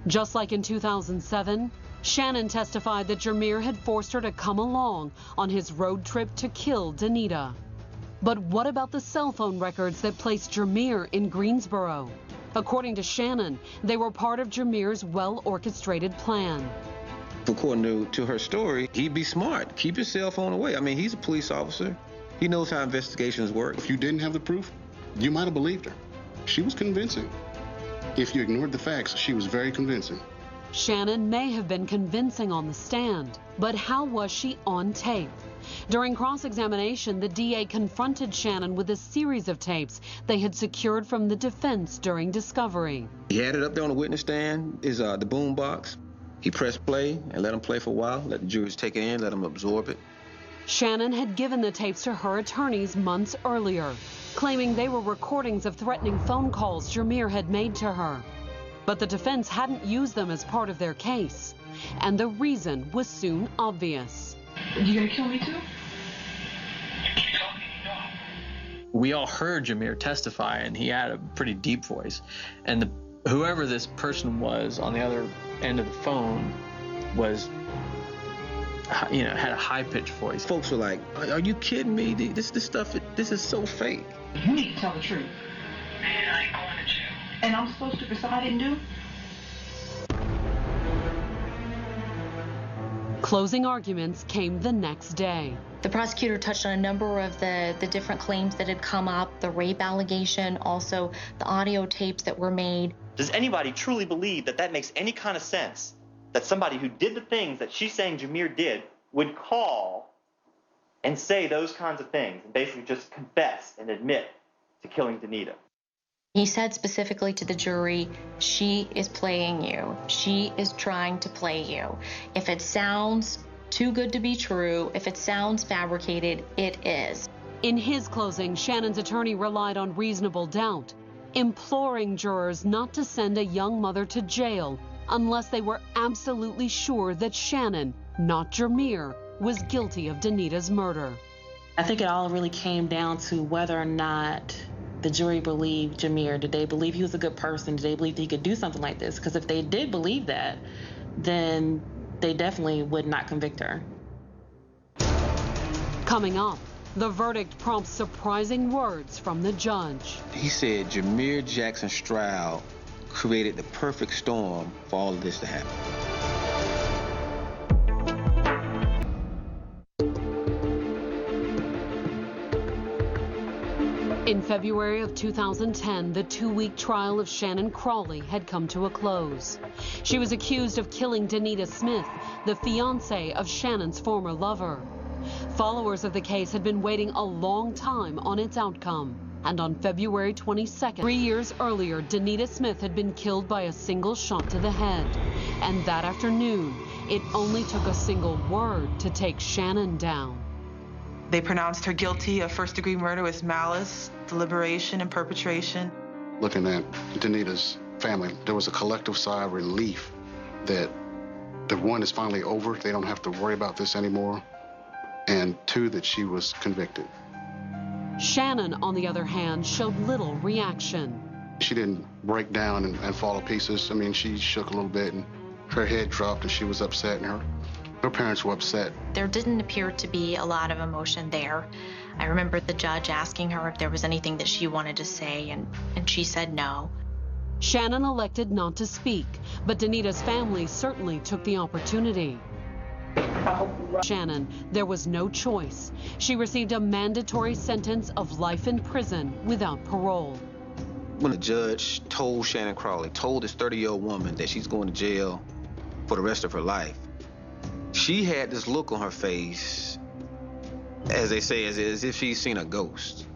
[SPEAKER 1] Just like in 2007, Shannon testified that Jameer had forced her to come along on his road trip to kill Danita. But what about the cell phone records that placed Jameer in Greensboro? According to Shannon, they were part of Jameer's well-orchestrated plan.
[SPEAKER 19] According to her story, he'd be smart. Keep your cell phone away. I mean, he's a police officer. He knows how investigations work.
[SPEAKER 23] If you didn't have the proof, you might have believed her. She was convincing. If you ignored the facts, she was very convincing.
[SPEAKER 1] Shannon may have been convincing on the stand, but how was she on tape? During cross-examination, the DA confronted Shannon with a series of tapes they had secured from the defense during discovery.
[SPEAKER 19] He had it up there on the witness stand, the boom box. He pressed play and let him play for a while, let the jurors take it in, let them absorb it.
[SPEAKER 1] Shannon had given the tapes to her attorneys months earlier, claiming they were recordings of threatening phone calls Jameer had made to her. But the defense hadn't used them as part of their case, and the reason was soon obvious.
[SPEAKER 21] You gonna kill me too?
[SPEAKER 17] We all heard Jameer testify, and he had a pretty deep voice. And whoever this person was on the other end of the phone was, had a high-pitched voice.
[SPEAKER 19] Folks were like, "Are you kidding me? This stuff, this is so fake."
[SPEAKER 21] You need to tell the truth. Man, I ain't going to jail. And I'm supposed to for something I didn't do?
[SPEAKER 1] Closing arguments came the next day.
[SPEAKER 24] The prosecutor touched on a number of the different claims that had come up, the rape allegation, also the audio tapes that were made.
[SPEAKER 9] Does anybody truly believe that that makes any kind of sense? That somebody who did the things that she's saying Jameer did would call and say those kinds of things and basically just confess and admit to killing Danita?
[SPEAKER 24] He said specifically to the jury, she is playing you. She is trying to play you. If it sounds too good to be true, if it sounds fabricated, it is.
[SPEAKER 1] In his closing, Shannon's attorney relied on reasonable doubt, imploring jurors not to send a young mother to jail unless they were absolutely sure that Shannon, not Jameer, was guilty of Danita's murder.
[SPEAKER 18] I think it all really came down to whether or not the jury believed Jameer. Did they believe he was a good person? Did they believe he could do something like this? Because if they did believe that, then they definitely would not convict her.
[SPEAKER 1] Coming up, the verdict prompts surprising words from the judge.
[SPEAKER 19] He said Jameer Jackson Stroud created the perfect storm for all of this to happen.
[SPEAKER 1] In February of 2010, the 2-week trial of Shannon Crawley had come to a close. She was accused of killing Danita Smith, the fiancée of Shannon's former lover. Followers of the case had been waiting a long time on its outcome. And on February 22nd, 3 years earlier, Danita Smith had been killed by a single shot to the head. And that afternoon, it only took a single word to take Shannon down.
[SPEAKER 20] They pronounced her guilty of first-degree murder with malice, deliberation, and perpetration.
[SPEAKER 23] Looking at Danita's family, there was a collective sigh of relief that the one is finally over. They don't have to worry about this anymore. And two, that she was convicted.
[SPEAKER 1] Shannon, on the other hand, showed little reaction.
[SPEAKER 23] She didn't break down and fall to pieces. I mean, she shook a little bit and her head dropped and she was upset, and her parents were upset.
[SPEAKER 24] There didn't appear to be a lot of emotion there. I remember the judge asking her if there was anything that she wanted to say, and she said no.
[SPEAKER 1] Shannon elected not to speak, but Danita's family certainly took the opportunity. Shannon, there was no choice. She received a mandatory sentence of life in prison without parole.
[SPEAKER 19] When the judge told Shannon Crawley, told this 30-year-old woman that she's going to jail for the rest of her life, she had this look on her face, as they say, as if she's seen a ghost.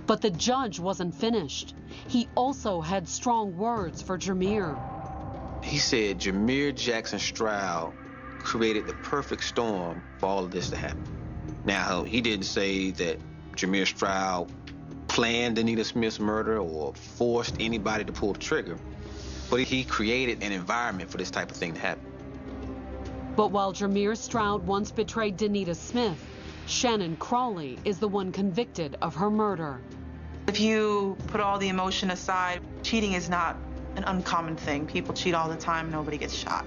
[SPEAKER 1] But the judge wasn't finished. He also had strong words for Jameer.
[SPEAKER 19] He said Jameer Jackson Stroud created the perfect storm for all of this to happen. Now, he didn't say that Jameer Stroud planned Danita Smith's murder or forced anybody to pull the trigger, but he created an environment for this type of thing to happen.
[SPEAKER 1] But while Jameer Stroud once betrayed Danita Smith, Shannon Crawley is the one convicted of her murder.
[SPEAKER 20] If you put all the emotion aside, cheating is not an uncommon thing. People cheat all the time, nobody gets shot.